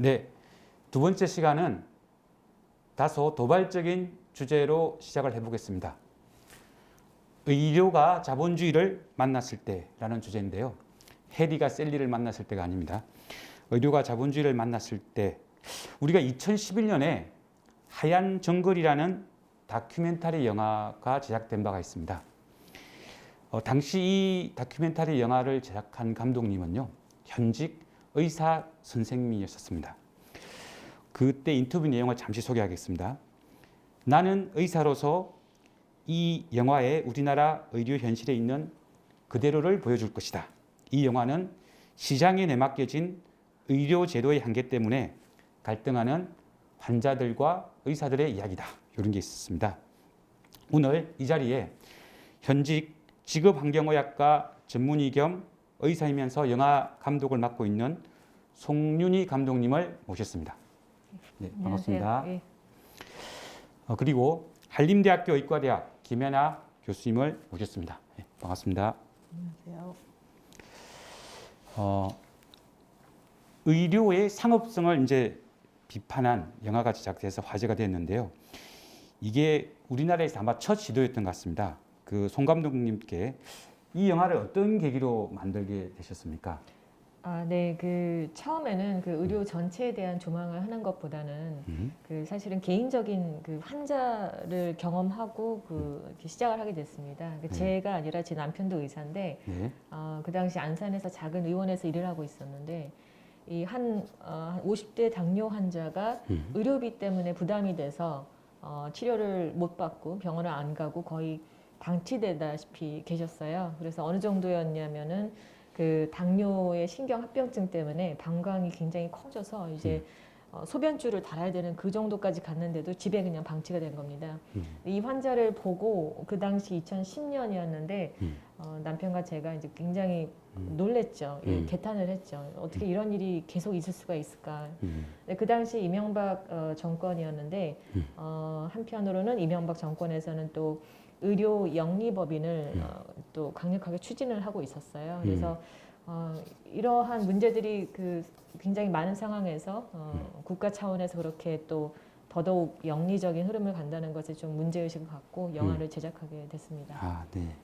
네, 두 번째 시간은 다소 도발적인 주제로 시작을 해보겠습니다. 의료가 자본주의를 만났을 때라는 주제인데요. 해리가 셀리를 만났을 때가 아닙니다. 의료가 자본주의를 만났을 때, 우리가 2011년에 하얀 정글이라는 다큐멘터리 영화가 제작된 바가 있습니다. 당시 이 다큐멘터리 영화를 제작한 감독님은요, 현직 의사 선생님이셨습니다. 그때 인터뷰 내용을 잠시 소개하겠습니다. 나는 의사로서 이 영화에 우리나라 의료 현실에 있는 그대로를 보여줄 것이다. 이 영화는 시장에 내맡겨진 의료 제도의 한계 때문에 갈등하는 환자들과 의사들의 이야기다. 이런 게 있었습니다. 오늘 이 자리에 현직 직업환경의학과 전문의 겸 의사이면서 영화 감독을 맡고 있는 송윤희 감독님을 모셨습니다. 네, 반갑습니다. 네. 그리고 한림대학교 의과대학 김연아 교수님을 모셨습니다. 네, 반갑습니다. 안녕하세요. 의료의 상업성을 이제 비판한 영화가 제작돼서 화제가 됐는데요. 이게 우리나라에서 아마 첫 시도였던 것 같습니다. 그 송 감독님께 이 영화를 어떤 계기로 만들게 되셨습니까? 네, 처음에는 의료 전체에 대한 조망을 하는 것보다는 사실은 개인적인 환자를 경험하고 이렇게 시작을 하게 됐습니다. 제가 아니라 제 남편도 의사인데 네. 그 당시 안산에서 작은 의원에서 일을 하고 있었는데 이 50대 당뇨 환자가 의료비 때문에 부담이 돼서 치료를 못 받고 병원을 안 가고 거의 방치되다시피 계셨어요. 그래서 어느 정도였냐면은 당뇨의 신경합병증 때문에 방광이 굉장히 커져서 이제 소변줄을 달아야 되는 그 정도까지 갔는데도 집에 그냥 방치가 된 겁니다. 이 환자를 보고 그 당시 2010년이었는데 남편과 제가 이제 굉장히 놀랬죠. 개탄을 했죠. 어떻게 이런 일이 계속 있을 수가 있을까. 그 당시 이명박 정권이었는데 한편으로는 이명박 정권에서는 또 의료 영리법인을 또 강력하게 추진을 하고 있었어요. 그래서 이러한 문제들이 굉장히 많은 상황에서 국가 차원에서 그렇게 또 더더욱 영리적인 흐름을 간다는 것에 좀 문제의식을 갖고 영화를 제작하게 됐습니다. 네.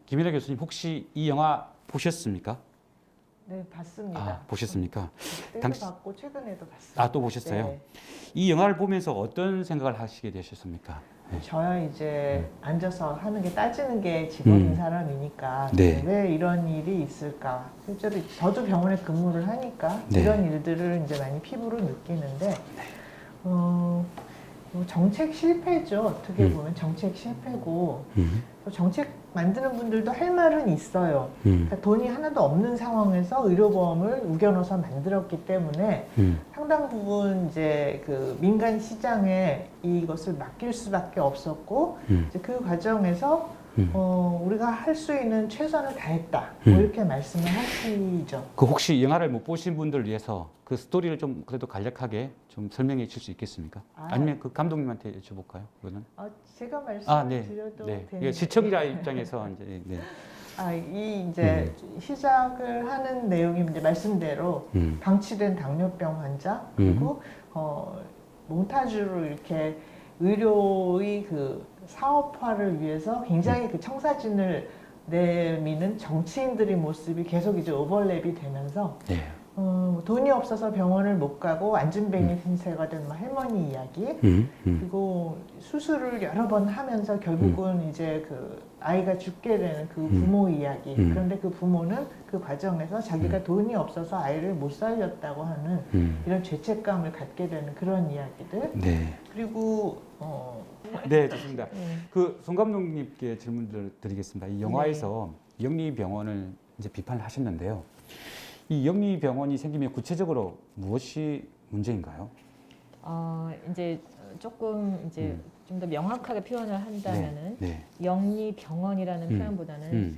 김연아 교수님 혹시 이 영화 보셨습니까? 네, 봤습니다. 보셨습니까? 그때도 봤고 최근에도 봤어요. 또 보셨어요? 네. 이 영화를 보면서 어떤 생각을 하시게 되셨습니까? 네. 저야 이제 앉아서 하는 게 따지는 게 직업인 사람이니까 네. 왜 이런 일이 있을까? 실제로 저도 병원에 근무를 하니까 네. 이런 일들을 이제 많이 피부로 느끼는데 정책 실패죠. 어떻게 보면 정책 실패고 또 정책 만드는 분들도 할 말은 있어요. 그러니까 돈이 하나도 없는 상황에서 의료보험을 우겨넣어서 만들었기 때문에 상당 부분 이제 민간 시장에 이것을 맡길 수밖에 없었고 이제 그 과정에서 우리가 할 수 있는 최선을 다했다. 뭐 이렇게 말씀을 하시죠. 혹시 영화를 못 보신 분들을 위해서 그 스토리를 좀 그래도 간략하게 좀 설명해 주실 수 있겠습니까? 아니면 감독님한테 여쭤볼까요? 그거는? 제가 말씀드려도 네. 되는데. 시청자 입장에서 이제 네. 이제 시작을 하는 내용이 이제 말씀대로 방치된 당뇨병 환자 그리고 몽타주로 이렇게 의료의 사업화를 위해서 굉장히 청사진을 내미는 정치인들의 모습이 계속 이제 오버랩이 되면서 네. 돈이 없어서 병원을 못 가고 안진뱅이 신세가 된 할머니 이야기 그리고 수술을 여러 번 하면서 결국은 이제 아이가 죽게 되는 부모 이야기 그런데 그 부모는 그 과정에서 자기가 돈이 없어서 아이를 못 살렸다고 하는 이런 죄책감을 갖게 되는 그런 이야기들 네. 그리고 네, 좋습니다. 송 감독님께 질문을 드리겠습니다. 이 영화에서 영리병원을 이제 비판을 하셨는데요. 이 영리병원이 생기면 구체적으로 무엇이 문제인가요? 이제 조금 좀 더 명확하게 표현을 한다면은 영리병원이라는 표현보다는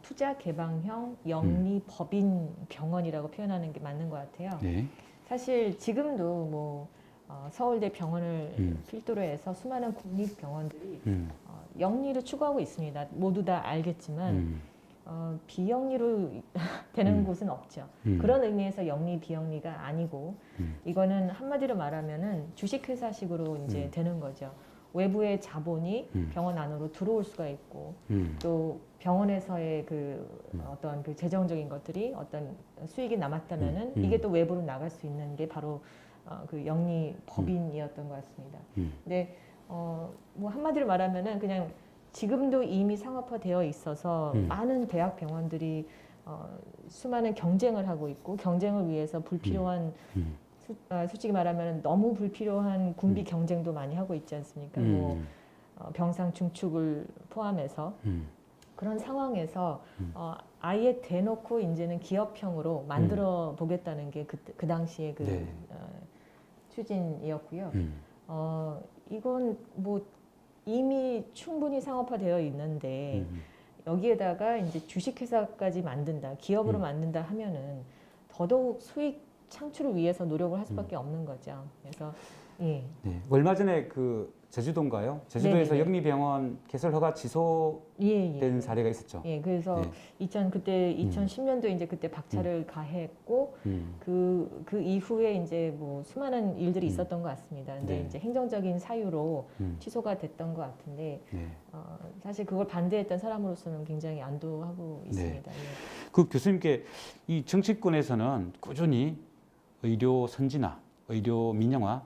투자 개방형 영리법인 병원이라고 표현하는 게 맞는 것 같아요. 네. 사실 지금도 서울대 병원을 필두로 해서 수많은 국립병원들이 영리를 추구하고 있습니다. 모두 다 알겠지만 비영리로 되는 곳은 없죠. 그런 의미에서 영리 비영리가 아니고 이거는 한마디로 말하면은 주식회사식으로 이제 되는 거죠. 외부의 자본이 병원 안으로 들어올 수가 있고 또 병원에서의 그 어떤 그 재정적인 것들이 어떤 수익이 남았다면은 이게 또 외부로 나갈 수 있는 게 바로 그 영리 법인이었던 것 같습니다. 근데 뭐 한마디로 말하면은 그냥 지금도 이미 상업화되어 있어서 많은 대학 병원들이 수많은 경쟁을 하고 있고 경쟁을 위해서 불필요한 솔직히 말하면 너무 불필요한 군비 경쟁도 많이 하고 있지 않습니까? 뭐 병상 증축을 포함해서 그런 상황에서 아예 대놓고 이제는 기업형으로 만들어 보겠다는 게 그 당시에 그 네. 추진이었고요. 이건 뭐 이미 충분히 상업화되어 있는데 여기에다가 이제 주식회사까지 만든다, 기업으로 만든다 하면은 더더욱 수익 창출을 위해서 노력을 할 수밖에 없는 거죠. 그래서 예. 네. 얼마 전에 그 제주도인가요? 제주도에서 네네네. 영리병원 개설 허가 취소된 예, 예. 사례가 있었죠. 예, 그래서 네. 그때 2010년도에 이제 그때 박차를 가했고 그 이후에 이제 뭐 수많은 일들이 있었던 것 같습니다. 근데 네. 이제 행정적인 사유로 취소가 됐던 것 같은데 네. 사실 그걸 반대했던 사람으로서는 굉장히 안도하고 있습니다. 예. 그 교수님께 이 정치권에서는 꾸준히 의료 선진화, 의료 민영화,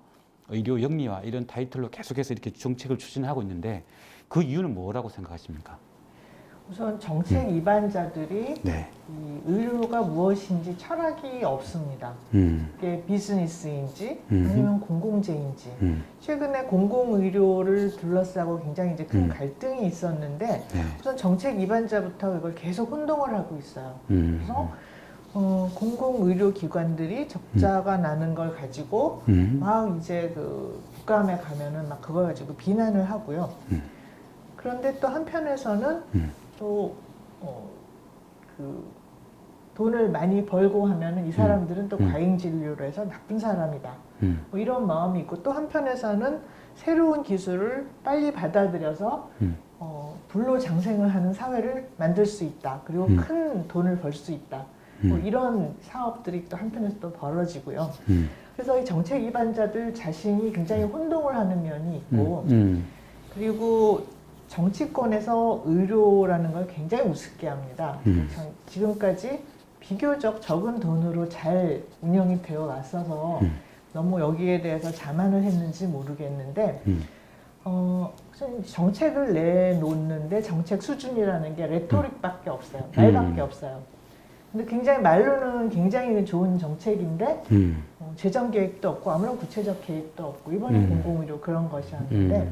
의료 영리화 이런 타이틀로 계속해서 이렇게 정책을 추진하고 있는데 그 이유는 뭐라고 생각하십니까? 우선 정책 입안자들이 네. 이 의료가 무엇인지 철학이 없습니다. 이게 비즈니스인지 아니면 공공재인지. 최근에 공공의료를 둘러싸고 굉장히 이제 큰 갈등이 있었는데 네. 우선 정책 입안자부터 이걸 계속 혼동을 하고 있어요. 그래서 공공의료기관들이 적자가 나는 걸 가지고 막 이제 그 국감에 가면은 막 그걸 가지고 비난을 하고요. 그런데 또 한편에서는 또 그 돈을 많이 벌고 하면은 이 사람들은 또 과잉 진료를 해서 나쁜 사람이다. 뭐 이런 마음이 있고 또 한편에서는 새로운 기술을 빨리 받아들여서 불로장생을 하는 사회를 만들 수 있다. 그리고 큰 돈을 벌 수 있다. 뭐 이런 사업들이 또 한편에서 또 벌어지고요. 그래서 이 정책 입안자들 자신이 굉장히 혼동을 하는 면이 있고 그리고 정치권에서 의료라는 걸 굉장히 우습게 합니다. 지금까지 비교적 적은 돈으로 잘 운영이 되어 왔어서 너무 여기에 대해서 자만을 했는지 모르겠는데 정책을 내놓는데 정책 수준이라는 게 레토릭밖에 없어요. 말밖에 없어요. 근데 굉장히 말로는 굉장히 좋은 정책인데 재정 계획도 없고 아무런 구체적 계획도 없고 이번에 공공의료 그런 것이었는데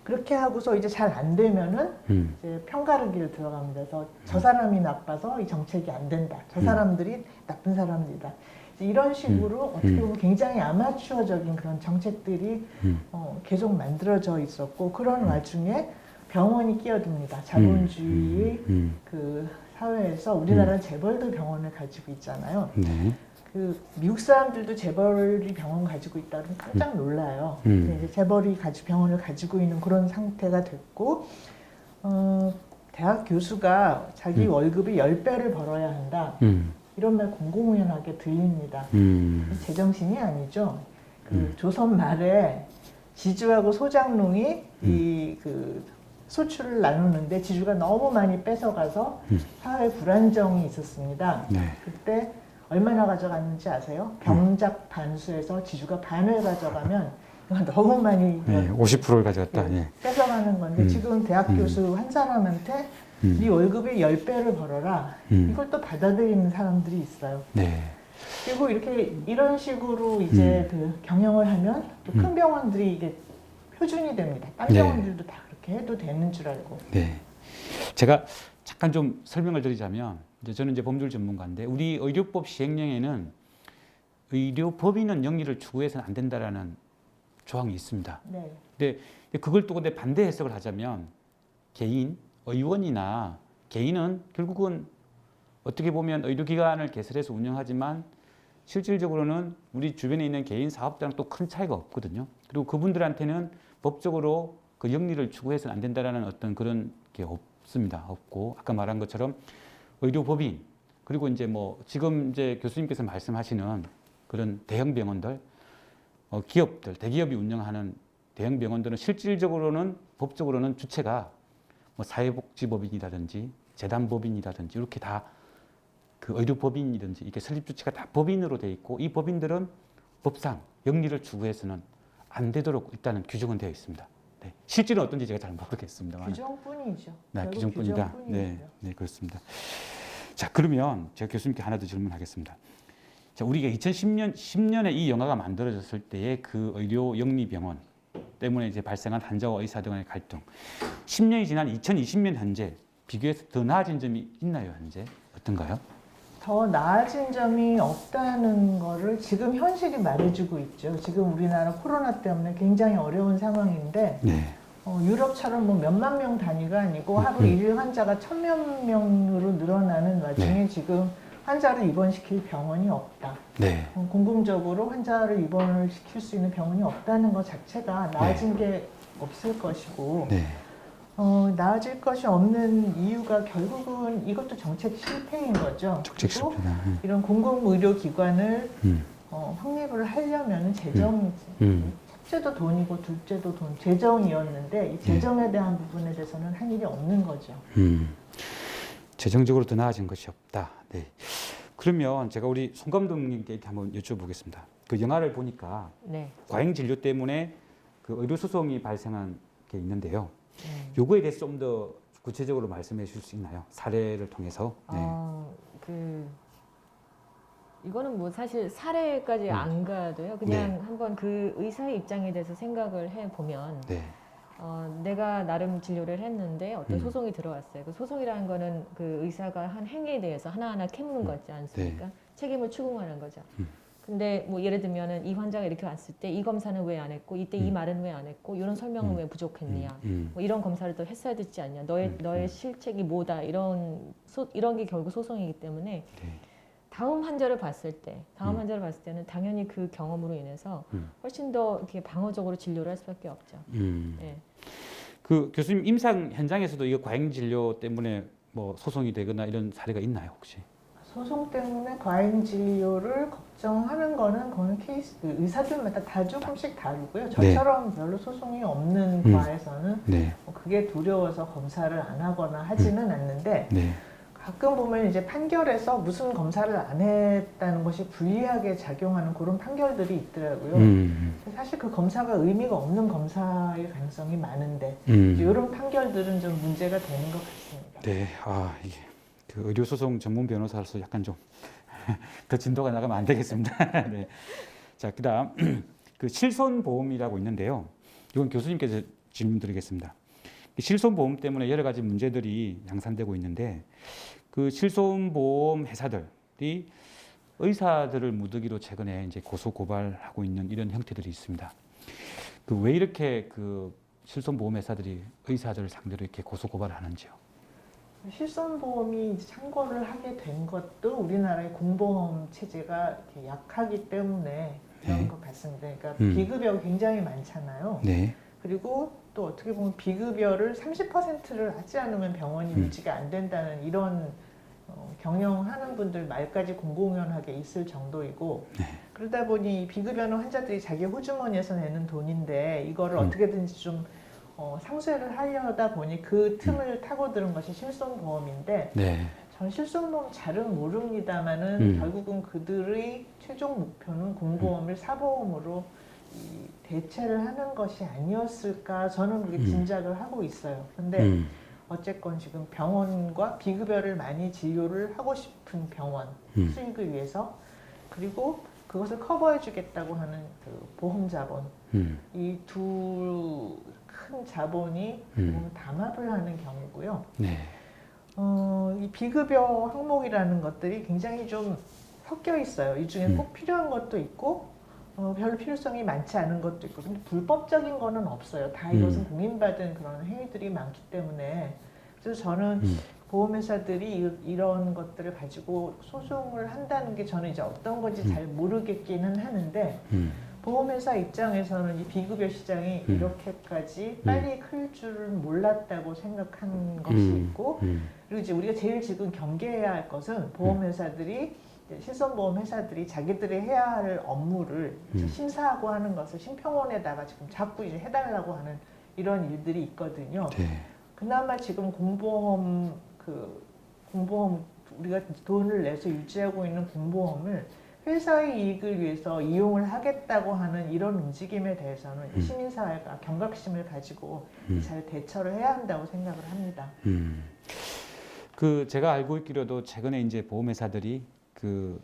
그렇게 하고서 이제 잘 안 되면은 이제 편가르기를 들어갑니다. 그래서 저 사람이 나빠서 이 정책이 안 된다. 저 사람들이 나쁜 사람들이다. 이런 식으로 어떻게 보면 굉장히 아마추어적인 그런 정책들이 계속 만들어져 있었고 그런 와중에 병원이 끼어듭니다. 자본주의 그 사회에서 우리나라는 재벌도 병원을 가지고 있잖아요. 네. 그 미국 사람들도 재벌이 병원 가지고 있다면 깜짝 놀라요. 근데 이제 재벌이 병원을 가지고 있는 그런 상태가 됐고 대학 교수가 자기 월급이 10배를 벌어야 한다. 이런 말 공공연하게 들립니다. 제정신이 아니죠. 그 조선 말에 지주하고 소장농이 이 그 소출을 나누는데 지주가 너무 많이 뺏어가서 사회 불안정이 있었습니다. 네. 그때 얼마나 가져갔는지 아세요? 병작 반수에서 지주가 반을 가져가면 이건 너무 많이 네, 50%를 가져갔다. 예. 뺏어가는 건데 지금 대학 교수 한 사람한테 네 월급의 10배를 벌어라. 이걸 또 받아들이는 사람들이 있어요. 네. 그리고 이런 식으로 이제 그 경영을 하면 또 큰 병원들이 이게 표준이 됩니다. 딴 네. 병원들도 다 그렇게 해도 되는 줄 알고. 네. 제가 잠깐 좀 설명을 드리자면 저는 이제 법률 전문가인데 우리 의료법 시행령에는 의료법인은 영리를 추구해서는 안 된다라는 조항이 있습니다. 네. 근데 그걸 또 근데 반대 해석을 하자면 개인, 의원이나 개인은 결국은 어떻게 보면 의료기관을 개설해서 운영하지만 실질적으로는 우리 주변에 있는 개인 사업자랑 또 큰 차이가 없거든요. 그리고 그분들한테는 법적으로 그 영리를 추구해서는 안 된다라는 어떤 그런 게 없습니다. 없고 아까 말한 것처럼 의료법인 그리고 이제 뭐 지금 이제 교수님께서 말씀하시는 그런 대형 병원들, 기업들, 대기업이 운영하는 대형 병원들은 실질적으로는 법적으로는 주체가 뭐 사회복지법인이라든지 재단법인이라든지 이렇게 다 그 의료법인이든지 이렇게 설립 주체가 다 법인으로 돼 있고 이 법인들은 법상 영리를 추구해서는 안 되도록 일단은 규정은 되어 있습니다. 네. 실제는 어떤지 제가 잘 모르겠습니다만. 규정뿐이죠. 네, 결국 규정뿐이다. 규정뿐이죠. 네, 네, 그렇습니다. 자, 그러면 제가 교수님께 하나 더 질문하겠습니다. 자, 우리가 10년에 이 영화가 만들어졌을 때의 그 의료 영리병원 때문에 이제 발생한 환자와 의사 등의 갈등. 10년이 지난 2020년 현재 비교해서 더 나아진 점이 있나요, 현재? 어떤가요? 더 나아진 점이 없다는 거를 지금 현실이 말해주고 있죠. 지금 우리나라 코로나 때문에 굉장히 어려운 상황인데 네. 유럽처럼 뭐 몇만 명 단위가 아니고 하루 일일 환자가 1,000몇 명으로 늘어나는 와중에 네. 지금 환자를 입원시킬 병원이 없다. 네. 공공적으로 환자를 입원을 시킬 수 있는 병원이 없다는 것 자체가 나아진 게 없을 것이고 네. 나아질 것이 없는 이유가 결국은 이것도 정책 실패인 거죠. 정책 그리고 실패다. 이런 공공의료기관을 음. 확립을 하려면 재정이지. 첫째도 돈이고 둘째도 돈, 재정이었는데 이 재정에 대한 부분에 대해서는 한 일이 없는 거죠. 재정적으로 더 나아진 것이 없다. 네. 그러면 제가 우리 송 감독님께 한번 여쭤보겠습니다. 그 영화를 보니까 네. 과잉 진료 때문에 그 의료 소송이 발생한 게 있는데요. 네. 요거에 대해서 좀 더 구체적으로 말씀해 주실 수 있나요? 사례를 통해서. 네. 이거는 뭐 사실 사례까지 안 가도요. 그냥 네. 한번 그 의사의 입장에 대해서 생각을 해 보면 네. 내가 나름 진료를 했는데 어떤 음. 소송이 들어왔어요. 그 소송이라는 거는 그 의사가 한 행위에 대해서 하나하나 캐묻는 거지 않습니까? 책임을 추궁하는 거죠. 근데 뭐 예를 들면은 이 환자가 이렇게 왔을 때 이 검사는 왜 안 했고 이때 이 말은 왜 안 했고 이런 설명은 왜 부족했느냐? 뭐 이런 검사를 더 했어야 되지 않냐? 너의 실책이 뭐다? 이런 게 결국 소송이기 때문에 네. 다음 환자를 봤을 때는 당연히 그 경험으로 인해서 훨씬 더 이렇게 방어적으로 진료를 할 수밖에 없죠. 네. 그 교수님 임상 현장에서도 이거 과잉 진료 때문에 뭐 소송이 되거나 이런 사례가 있나요, 혹시? 소송 때문에 과잉 진료를 걱정하는 거는 그건 케이스 의사들마다 다 조금씩 다르고요. 저처럼 별로 소송이 없는 과에서는 네. 뭐 그게 두려워서 검사를 안 하거나 하지는 않는데 네. 가끔 보면 이제 판결에서 무슨 검사를 안 했다는 것이 불리하게 작용하는 그런 판결들이 있더라고요. 사실 그 검사가 의미가 없는 검사일 가능성이 많은데 이런 판결들은 좀 문제가 되는 것 같습니다. 네. 아, 이게 그 의료 소송 전문 변호사로서 약간 좀 더 진도가 나가면 안 되겠습니다. 네. 자, 그다음 그 실손보험이라고 있는데요. 이건 교수님께서 질문 드리겠습니다. 실손보험 때문에 여러 가지 문제들이 양산되고 있는데 그 실손보험 회사들이 의사들을 무더기로 최근에 이제 고소 고발하고 있는 이런 형태들이 있습니다. 그 왜 이렇게 그 실손보험 회사들이 의사들을 상대로 이렇게 고소 고발을 하는지요? 실손보험이 창궐을 하게 된 것도 우리나라의 공보험 체제가 이렇게 약하기 때문에 그런 것 같습니다. 그러니까 비급여가 굉장히 많잖아요. 네. 그리고 또 어떻게 보면 비급여를 30%를 하지 않으면 병원이 유지가 안 된다는 이런 경영하는 분들 말까지 공공연하게 있을 정도이고 그러다 보니 비급여는 환자들이 자기 호주머니에서 내는 돈인데 이거를 어떻게든지 좀 상쇄를 하려다 보니 그 틈을 타고드는 것이 실손보험인데 네. 전 실손보험 잘은 모릅니다만은 결국은 그들의 최종 목표는 공보험을 사보험으로 대체를 하는 것이 아니었을까 저는 그렇게 짐작을 하고 있어요. 그런데 어쨌건 지금 병원과 비급여를 많이 진료를 하고 싶은 병원 수익을 위해서 그리고 그것을 커버해 주겠다고 하는 그 보험 자본 이 두 큰 자본이 담합을 하는 경우고요. 네. 이 비급여 항목이라는 것들이 굉장히 좀 섞여 있어요. 이 중에 꼭 필요한 것도 있고 별로 필요성이 많지 않은 것도 있고 근데 불법적인 거는 없어요. 다 이것은 공인받은 그런 행위들이 많기 때문에 그래서 저는 보험회사들이 이런 것들을 가지고 소송을 한다는 게 저는 이제 어떤 건지 잘 모르겠기는 하는데 보험회사 입장에서는 이 비급여 시장이 이렇게까지 빨리 클 줄은 몰랐다고 생각한 것이 있고, 그리고 이제 우리가 제일 지금 경계해야 할 것은 보험회사들이 실손보험회사들이 자기들이 해야 할 업무를 이제 심사하고 하는 것을 심평원에다가 지금 자꾸 이제 해달라고 하는 이런 일들이 있거든요. 네. 그나마 지금 공보험 우리가 돈을 내서 유지하고 있는 공보험을 회사의 이익을 위해서 이용을 하겠다고 하는 이런 움직임에 대해서는 시민사회가 경각심을 가지고 잘 대처를 해야 한다고 생각을 합니다. 그 제가 알고 있기로도 최근에 이제 보험회사들이 그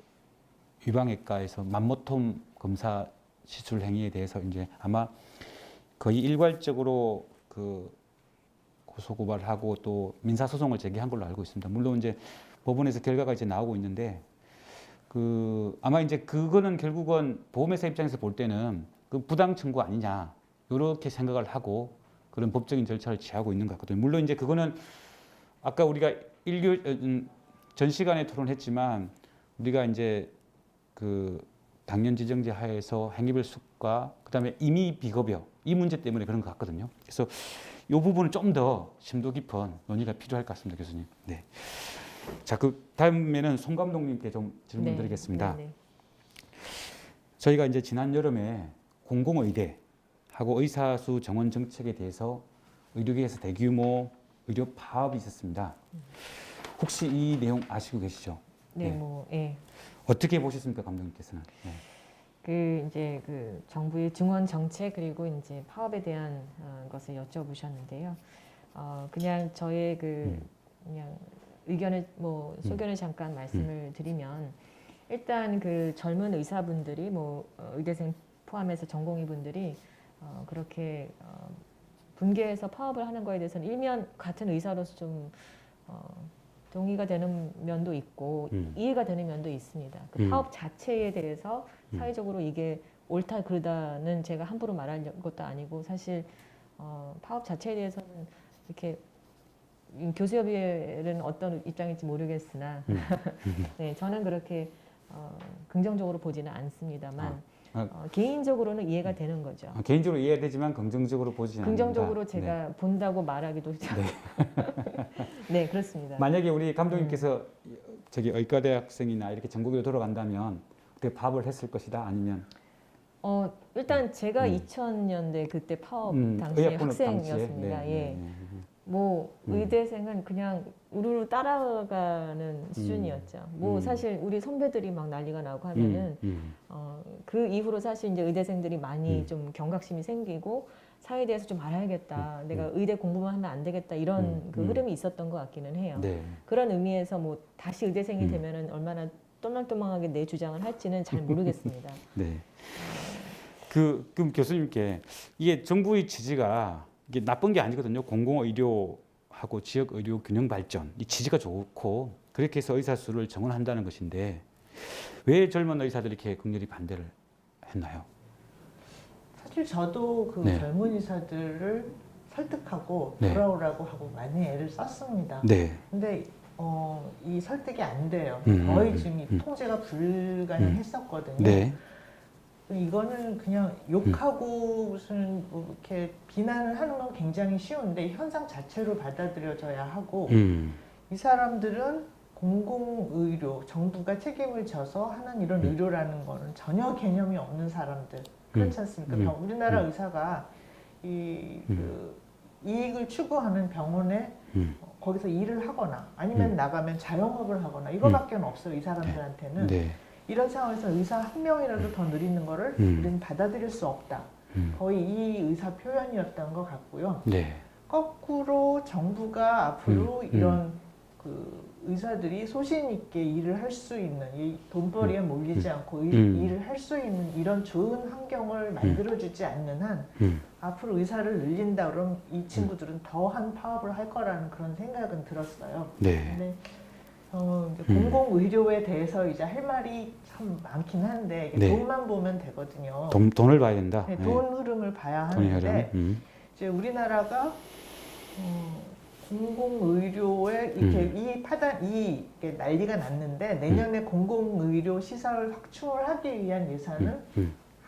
유방외과에서 맘모톰 검사 시술 행위에 대해서 이제 아마 거의 일괄적으로 그 고소 고발하고 또 민사 소송을 제기한 걸로 알고 있습니다. 물론 이제 법원에서 결과가 이제 나오고 있는데 그 아마 이제 그거는 결국은 보험회사 입장에서 볼 때는 그 부당 청구 아니냐 이렇게 생각을 하고 그런 법적인 절차를 취하고 있는 것 같거든요. 물론 이제 그거는 아까 우리가 전 시간에 토론했지만 우리가 이제 그 당연지정제 하에서 행위별수과 그다음에 임의 비급여 이 문제 때문에 그런 것 같거든요. 그래서 이 부분은 좀 더 심도 깊은 논의가 필요할 것 같습니다, 교수님. 네. 자, 그 다음에는 송 감독님께 좀 질문드리겠습니다. 네. 저희가 이제 지난 여름에 공공의대하고 의사수 정원 정책에 대해서 의료계에서 대규모 의료 파업이 있었습니다. 혹시 이 내용 아시고 계시죠? 네, 네. 뭐, 예. 어떻게 보셨습니까, 감독님께서는? 네. 그 이제 그 정부의 증원 정책 그리고 이제 파업에 대한 것을 여쭤보셨는데요. 그냥 저의 그 그냥 의견을 뭐 소견을 잠깐 말씀을 드리면 일단 그 젊은 의사분들이 뭐 의대생 포함해서 전공의분들이 그렇게 분개해서 파업을 하는 거에 대해서는 일면 같은 의사로서 좀 동의가 되는 면도 있고 이해가 되는 면도 있습니다. 그 파업 자체에 대해서 사회적으로 이게 옳다 그르다는 제가 함부로 말할 것도 아니고 사실 파업 자체에 대해서는 이렇게 교수협의회는 어떤 입장일지 모르겠으나 네, 저는 그렇게 긍정적으로 보지는 않습니다만 개인적으로는 이해가 되는 거죠. 개인적으로 이해되지만 긍정적으로 보지는 않는다. 긍정적으로 제가 네. 본다고 말하기도 참 네, 그렇습니다. 만약에 우리 감독님께서 저기 의과대학생이나 이렇게 전국으로 돌아간다면 그때 파업을 했을 것이다 아니면 일단 제가 2000년대 그때 파업 당시에 의학분업 학생이었습니다. 당시에? 예. 뭐 의대생은 그냥 우르르 따라가는 수준이었죠. 뭐 사실 우리 선배들이 막 난리가 나고 하면은 그 이후로 사실 이제 의대생들이 많이 좀 경각심이 생기고 사회에 대해서 좀 알아야겠다. 내가 의대 공부만 하면 안 되겠다. 이런 그 흐름이 있었던 것 같기는 해요. 네. 그런 의미에서 뭐 다시 의대생이 되면은 얼마나 또망또망하게 내 주장을 할지는 잘 모르겠습니다. 네. 그럼 교수님께 이게 정부의 취지가 이게 나쁜 게 아니거든요. 공공의료하고 지역의료 균형 발전 이 취지가 좋고 그렇게 해서 의사 수를 정원한다는 것인데 왜 젊은 의사들이 이렇게 극렬히 반대를 했나요? 사실 저도 그 네. 젊은 의사들을 설득하고 네. 돌아오라고 하고 많이 애를 썼습니다. 네. 근데 이 설득이 안 돼요. 음, 거의 지금 이 통제가 불가능했었거든요. 네. 이거는 그냥 욕하고 무슨 뭐 이렇게 비난을 하는 건 굉장히 쉬운데 현상 자체로 받아들여져야 하고 이 사람들은 공공의료, 정부가 책임을 져서 하는 이런 의료라는 거는 전혀 개념이 없는 사람들 그렇지 않습니까? 우리나라 의사가 그 이익을 추구하는 병원에 거기서 일을 하거나 아니면 나가면 자영업을 하거나 이거밖에 없어요. 이 사람들한테는. 네. 이런 상황에서 의사 한 명이라도 더 느리는 거를 우리는 받아들일 수 없다. 거의 이 의사 표현이었던 것 같고요. 네. 거꾸로 정부가 앞으로 이런 그 의사들이 소신 있게 일을 할 수 있는 이 돈벌이에 몰리지 않고 일을 할 수 있는 이런 좋은 환경을 만들어주지 않는 한 앞으로 의사를 늘린다 그러면 이 친구들은 더한 파업을 할 거라는 그런 생각은 들었어요. 네. 근데 이제 공공의료에 대해서 이제 할 말이 참 많긴 한데 이게 네. 돈만 보면 되거든요. 돈을 봐야 된다. 네, 돈 흐름을 봐야 돈의 하는데 흐름. 이제 우리나라가 공공의료에 이렇게 이게 난리가 났는데 내년에 공공의료 시설 확충을 하기 위한 예산은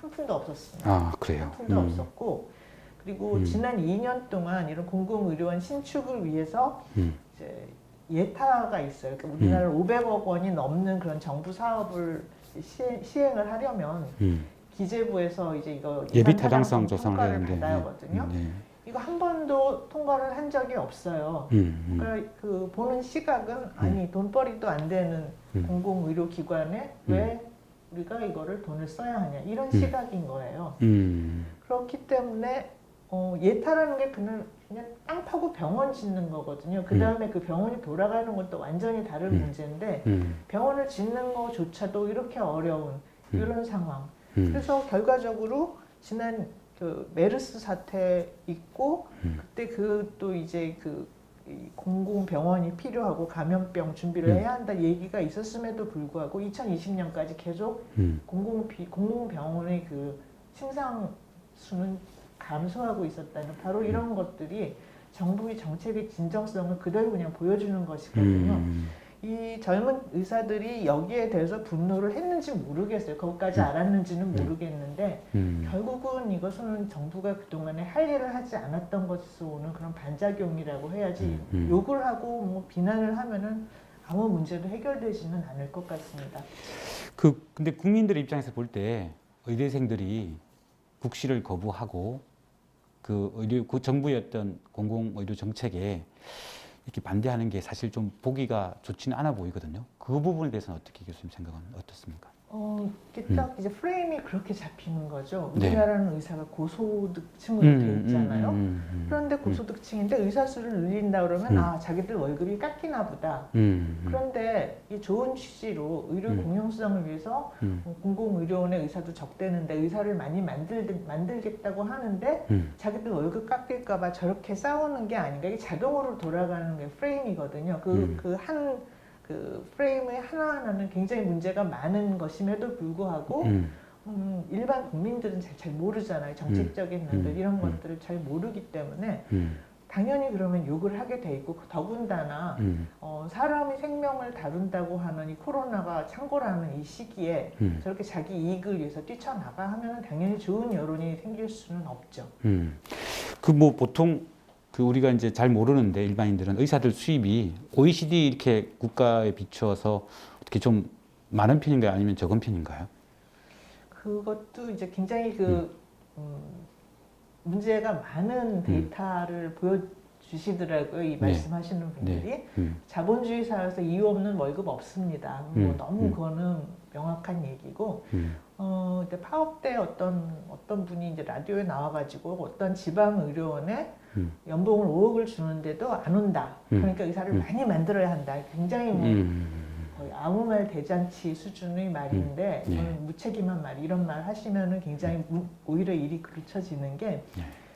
한 푼도 없었습니다. 아, 그래요. 한 푼도 없었고 그리고 지난 2년 동안 이런 공공의료원 신축을 위해서 이제 예타가 있어요. 그러니까 우리나라 500억 원이 넘는 그런 정부 사업을 시행을 하려면 기재부에서 이제 이거 예비 타당성 조사를 평가를 하는데 받아야 하거든요. 네. 이거 한 번도 통과를 한 적이 없어요. 그러니까 그 보는 시각은 아니 돈벌이도 안 되는 공공의료기관에 왜 우리가 이거를 돈을 써야 하냐 이런 시각인 거예요. 그렇기 때문에 예타라는 게 그냥 땅 파고 병원 짓는 거거든요. 그 다음에 그 병원이 돌아가는 것도 완전히 다른 문제인데 병원을 짓는 것조차도 이렇게 어려운 이런 상황. 그래서 결과적으로 지난 그 메르스 사태 있고 그때 그 또 이제 이 공공병원이 필요하고 감염병 준비를 해야 한다 얘기가 있었음에도 불구하고 2020년까지 계속 공공병원의 그 침상 수는 감소하고 있었다는 바로 이런 것들이 정부의 정책의 진정성을 그대로 그냥 보여주는 것이거든요. 이 젊은 의사들이 여기에 대해서 분노를 했는지 모르겠어요. 그것까지 알았는지는 모르겠는데 결국은 이것은 정부가 그동안에 할 일을 하지 않았던 것에서 오는 그런 반작용이라고 해야지 욕을 하고 뭐 비난을 하면은 아무 문제도 해결되지는 않을 것 같습니다. 근데 국민들 입장에서 볼 때 의대생들이 국시를 거부하고 그 정부의 어떤 공공의료 정책에 이렇게 반대하는 게 사실 좀 보기가 좋지는 않아 보이거든요. 그 부분에 대해서는 어떻게 교수님 생각은 어떻습니까? 이게 딱 이제 프레임이 그렇게 잡히는 거죠. 네. 우리나라는 의사가 고소득층으로 돼 있잖아요. 그런데 고소득층인데 의사 수를 늘린다 그러면 아 자기들 월급이 깎이나 보다. 그런데 이 좋은 취지로 의료 공영수당을 위해서 공공의료원의 의사도 적대는데 의사를 많이 만들겠다고 하는데 자기들 월급 깎일까 봐 저렇게 싸우는 게 아닌가. 이게 자동으로 돌아가는 게 프레임이거든요. 그 프레임의 하나하나는 굉장히 문제가 많은 것임에도 불구하고 일반 국민들은 잘 모르잖아요. 정책적인 면들 이런 것들을 잘 모르기 때문에 당연히 그러면 욕을 하게 돼 있고 더군다나 사람의 생명을 다룬다고 하는 이 코로나가 창궐하는 이 시기에 저렇게 자기 이익을 위해서 뛰쳐나가 하면 당연히 좋은 여론이 생길 수는 없죠. 뭐 보통 우리가 이제 잘 모르는데 일반인들은 의사들 수입이 OECD 이렇게 국가에 비추어서 어떻게 좀 많은 편인가요? 아니면 적은 편인가요? 그것도 이제 굉장히 문제가 많은 데이터를 보여주시더라고요. 이 말씀하시는 분들이. 자본주의 사회에서 이유 없는 월급 없습니다. 뭐 너무 그거는 명확한 얘기고 파업때 어떤 분이 이제 라디오에 나와가지고 어떤 지방의료원에 연봉을 5억을 주는데도 안 온다. 그러니까 의사를 많이 만들어야 한다. 굉장히 거의 아무 말 대잔치 수준의 말인데 저는 무책임한 말 이런 말 하시면은 굉장히 오히려 일이 그르쳐지는 게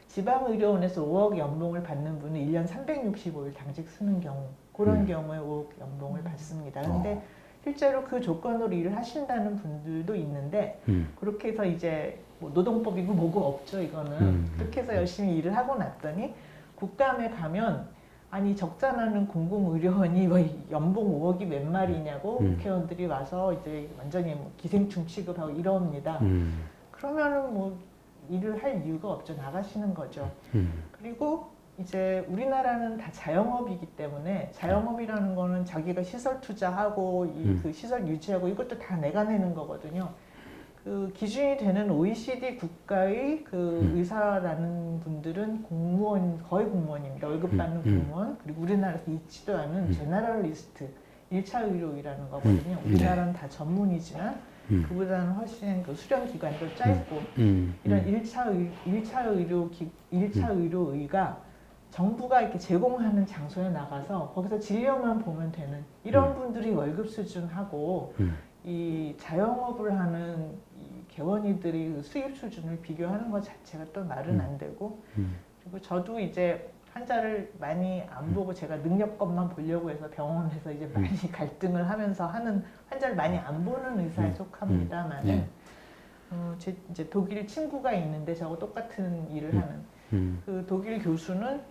지방의료원에서 5억 연봉을 받는 분은 1년 365일 당직 쓰는 경우 그런 경우에 5억 연봉을 받습니다. 그런데 실제로 그 조건으로 일을 하신다는 분들도 있는데 그렇게 해서 이제 뭐 노동법이고 뭐고 없죠 이거는. 그렇게 해서 열심히 일을 하고 났더니 국감에 가면 아니 적자나는 공공의료원이 뭐 연봉 5억이 웬 말이냐고 국회의원들이 와서 이제 완전히 뭐 기생충 취급하고 이럽니다. 그러면은 뭐 일을 할 이유가 없죠. 나가시는 거죠. 그리고 이제 우리나라는 다 자영업이기 때문에 자영업이라는 거는 자기가 시설 투자하고 그 시설 유지하고 이것도 다 내가 내는 거거든요. 그 기준이 되는 OECD 국가의 그 의사라는 분들은 거의 공무원입니다. 월급 받는 공무원. 그리고 우리나라에서 있지도 않은 제너럴리스트 1차 의료이라는 거거든요. 우리나라는 다 전문이지만 그보다는 훨씬 그 수련 기간도 짧고 이런 1차 의료의가 정부가 이렇게 제공하는 장소에 나가서 거기서 진료만 보면 되는 이런 분들이 월급 수준하고 이 자영업을 하는 이 개원이들이 수입 수준을 비교하는 것 자체가 또 말은 안 되고 그리고 저도 이제 환자를 많이 안 보고 제가 능력껏만 보려고 해서 병원에서 이제 많이 갈등을 하면서 하는 환자를 많이 안 보는 의사에 속합니다만 제 이제 독일 친구가 있는데 저하고 똑같은 일을 하는 그 독일 교수는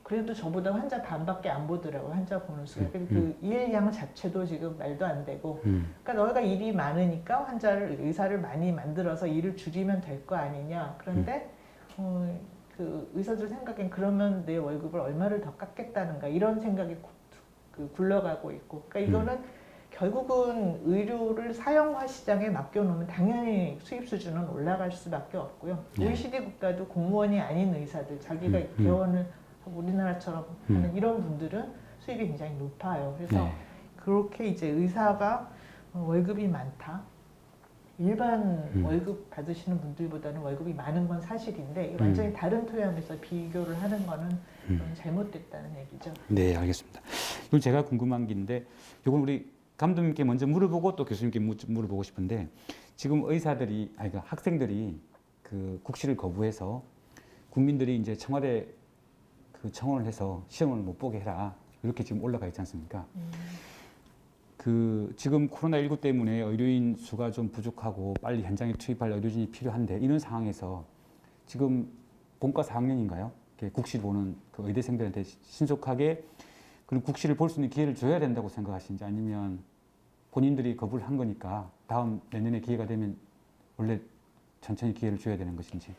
그래도 저보다 환자 반밖에 안 보더라고요. 환자 보는 수가. 그 일량 자체도 지금 말도 안 되고. 그러니까 너희가 일이 많으니까 의사를 많이 만들어서 일을 줄이면 될 거 아니냐. 그런데 그 의사들 생각엔 그러면 내 월급을 얼마를 더 깎겠다는가 이런 생각이 굴러가고 있고. 그러니까 이거는 결국은 의료를 사형화 시장에 맡겨놓으면 당연히 수입 수준은 올라갈 수밖에 없고요. OECD 국가도 공무원이 아닌 의사들, 자기가 개원을 우리나라처럼 하는 이런 분들은 수입이 굉장히 높아요. 그래서 그렇게 이제 의사가 월급이 많다. 일반 월급 받으시는 분들보다는 월급이 많은 건 사실인데 완전히 다른 토양에서 비교를 하는 거는 잘못됐다는 얘기죠. 네, 알겠습니다. 이건 제가 궁금한 게인데 이건 우리 감독님께 먼저 물어보고 또 교수님께 물어보고 싶은데 지금 의사들이 그러니까 학생들이 그 국시를 거부해서 국민들이 이제 청와대 그 청원을 해서 시험을 못 보게 해라 이렇게 지금 올라가 있지 않습니까? 그 지금 코로나19 때문에 의료인 수가 좀 부족하고 빨리 현장에 투입할 의료진이 필요한데 이런 상황에서 지금 본과 4학년인가요? 국시 보는 그 의대생들한테 신속하게 그런 국시를 볼 수 있는 기회를 줘야 된다고 생각하시는지 아니면 본인들이 거부를 한 거니까 다음 내년에 기회가 되면 원래 천천히 기회를 줘야 되는 것인지.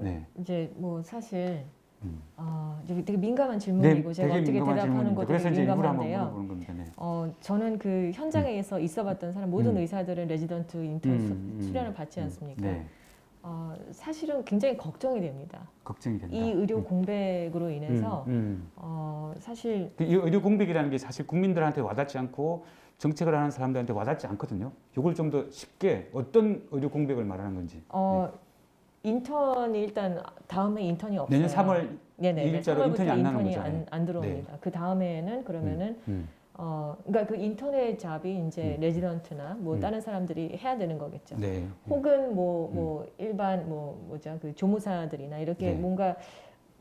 네. 이제 뭐 사실 되게 민감한 질문이고 제가 어떻게 대답하는 것도 그래서 되게 이제 일부러 한번 민감한데요. 물어보는 겁니다. 네. 저는 그 현장에서 있어봤던 사람 모든 의사들은 레지던트 인턴 수련을 받지 않습니까? 네. 사실은 굉장히 걱정이 됩니다. 걱정이 된다. 이 의료 공백으로 인해서 사실 이 의료 공백이라는 게 사실 국민들한테 와닿지 않고 정책을 하는 사람들한테 와닿지 않거든요. 이걸 좀 더 쉽게 어떤 의료 공백을 말하는 건지. 인턴이 일단 다음에 인턴이 없어요. 내년 3월 일자로 인턴이 안 나는 거죠. 안 들어옵니다. 그 다음에는 그러면은 그러니까 그 인턴의 잡이 이제 레지던트나 뭐 다른 사람들이 해야 되는 거겠죠. 네. 혹은 일반 뭐죠 그 조무사들이나 이렇게 네. 뭔가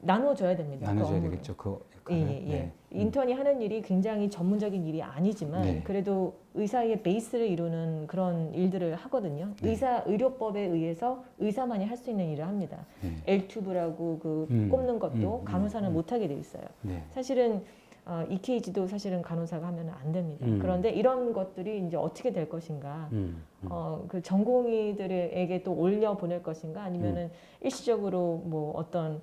나눠줘야 됩니다. 나눠줘야 되겠죠. 그 역할을. 예. 인턴이 하는 일이 굉장히 전문적인 일이 아니지만 그래도 의사의 베이스를 이루는 그런 일들을 하거든요. 의료법에 의해서 의사만이 할 수 있는 일을 합니다. L튜브라고 그 꼽는 것도 간호사는 못 하게 돼 있어요. 사실은 EKG도 사실은 간호사가 하면 안 됩니다. 그런데 이런 것들이 이제 어떻게 될 것인가, 그 전공의들에게 또 올려 보낼 것인가, 아니면은 일시적으로 뭐 어떤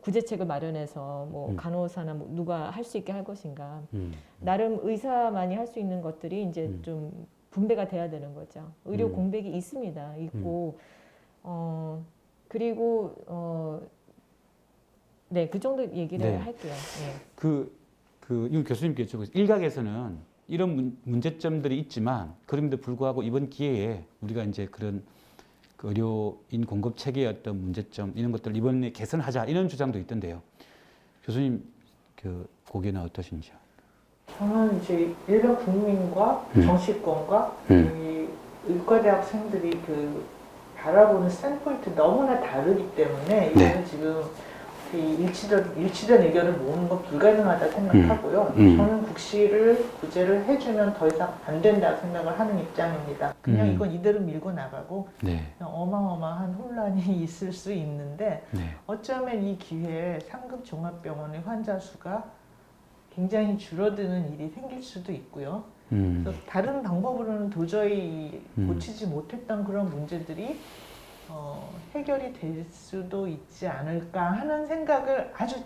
구제책을 마련해서 뭐 간호사나 뭐 누가 할 수 있게 할 것인가. 나름 의사만이 할 수 있는 것들이 이제 좀 분배가 돼야 되는 거죠. 의료 공백이 있습니다. 있고 그리고 네, 그 정도 얘기를 할게요. 윤 교수님께 여쭤보겠습니다. 일각에서는 이런 문제점들이 있지만 그럼에도 불구하고 이번 기회에 우리가 이제 그런 그 의료인 공급 체계의 어떤 문제점 이런 것들 이번에 개선하자 이런 주장도 있던데요. 교수님 그 고견은 어떠신지요? 저는 이제 일반 국민과 정치권과 이 의과대학생들이 그 바라보는 스탠포인트 너무나 다르기 때문에 이거는 지금 일치된 의견을 모으는 건 불가능하다 생각하고요. 저는 국시를 구제를 해주면 더 이상 안 된다 생각을 하는 입장입니다. 그냥 이건 이대로 밀고 나가고 어마어마한 혼란이 있을 수 있는데 어쩌면 이 기회에 상급 종합병원의 환자 수가 굉장히 줄어드는 일이 생길 수도 있고요. 그래서 다른 방법으로는 도저히 고치지 못했던 그런 문제들이 해결이 될 수도 있지 않을까 하는 생각을 아주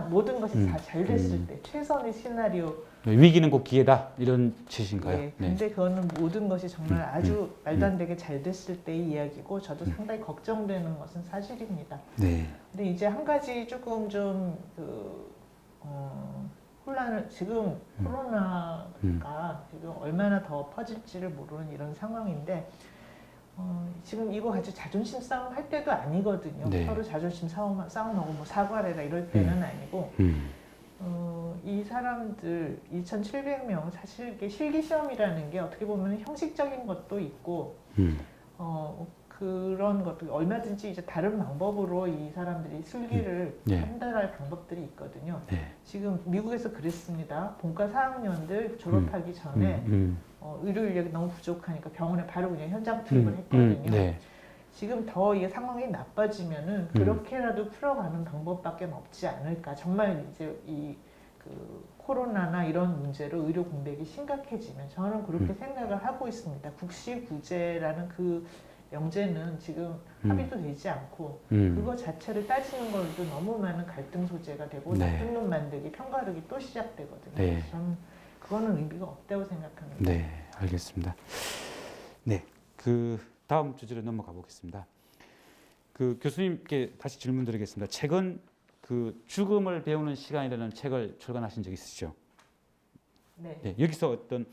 모든 것이 다 잘 됐을 때 최선의 시나리오. 위기는 곧 기회다 이런 뜻인가요? 네. 근데 그거는 모든 것이 정말 아주 말도 안 되게 잘 됐을 때의 이야기고 저도 상당히 걱정되는 것은 사실입니다. 네. 근데 이제 한 가지 조금 좀 혼란을 지금 코로나가 지금 얼마나 더 퍼질지를 모르는 이런 상황인데. 지금 이거 가지고 자존심 싸움 할 때도 아니거든요. 서로 자존심 싸움하고 뭐 사과를 해라 이럴 때는 아니고 이 사람들 2,700명 사실 이게 실기시험이라는 게 어떻게 보면 형식적인 것도 있고 그런 것도 얼마든지 이제 다른 방법으로 이 사람들이 슬기를 판단할 방법들이 있거든요. 지금 미국에서 그랬습니다. 본과 4학년들 졸업하기 전에 의료 인력이 너무 부족하니까 병원에 바로 그냥 현장 투입을 했거든요. 지금 더 이 상황이 나빠지면은 그렇게라도 풀어가는 방법밖에 없지 않을까. 정말 이제 이 그 코로나나 이런 문제로 의료 공백이 심각해지면 저는 그렇게 생각을 하고 있습니다. 국시구제라는 그 명제는 지금 합의도 되지 않고 그거 자체를 따지는 걸도 너무 많은 갈등 소재가 되고 네. 나쁜 놈 만들기, 편가르기 또 시작되거든요. 네. 그래서 저는 그거는 의미가 없다고 생각합니다. 네, 알겠습니다. 네, 그 다음 주제로 넘어가 보겠습니다. 그 교수님께 다시 질문 드리겠습니다. 최근 그 죽음을 배우는 시간이라는 책을 출간하신 적 있으시죠? 네. 네, 여기서 어떤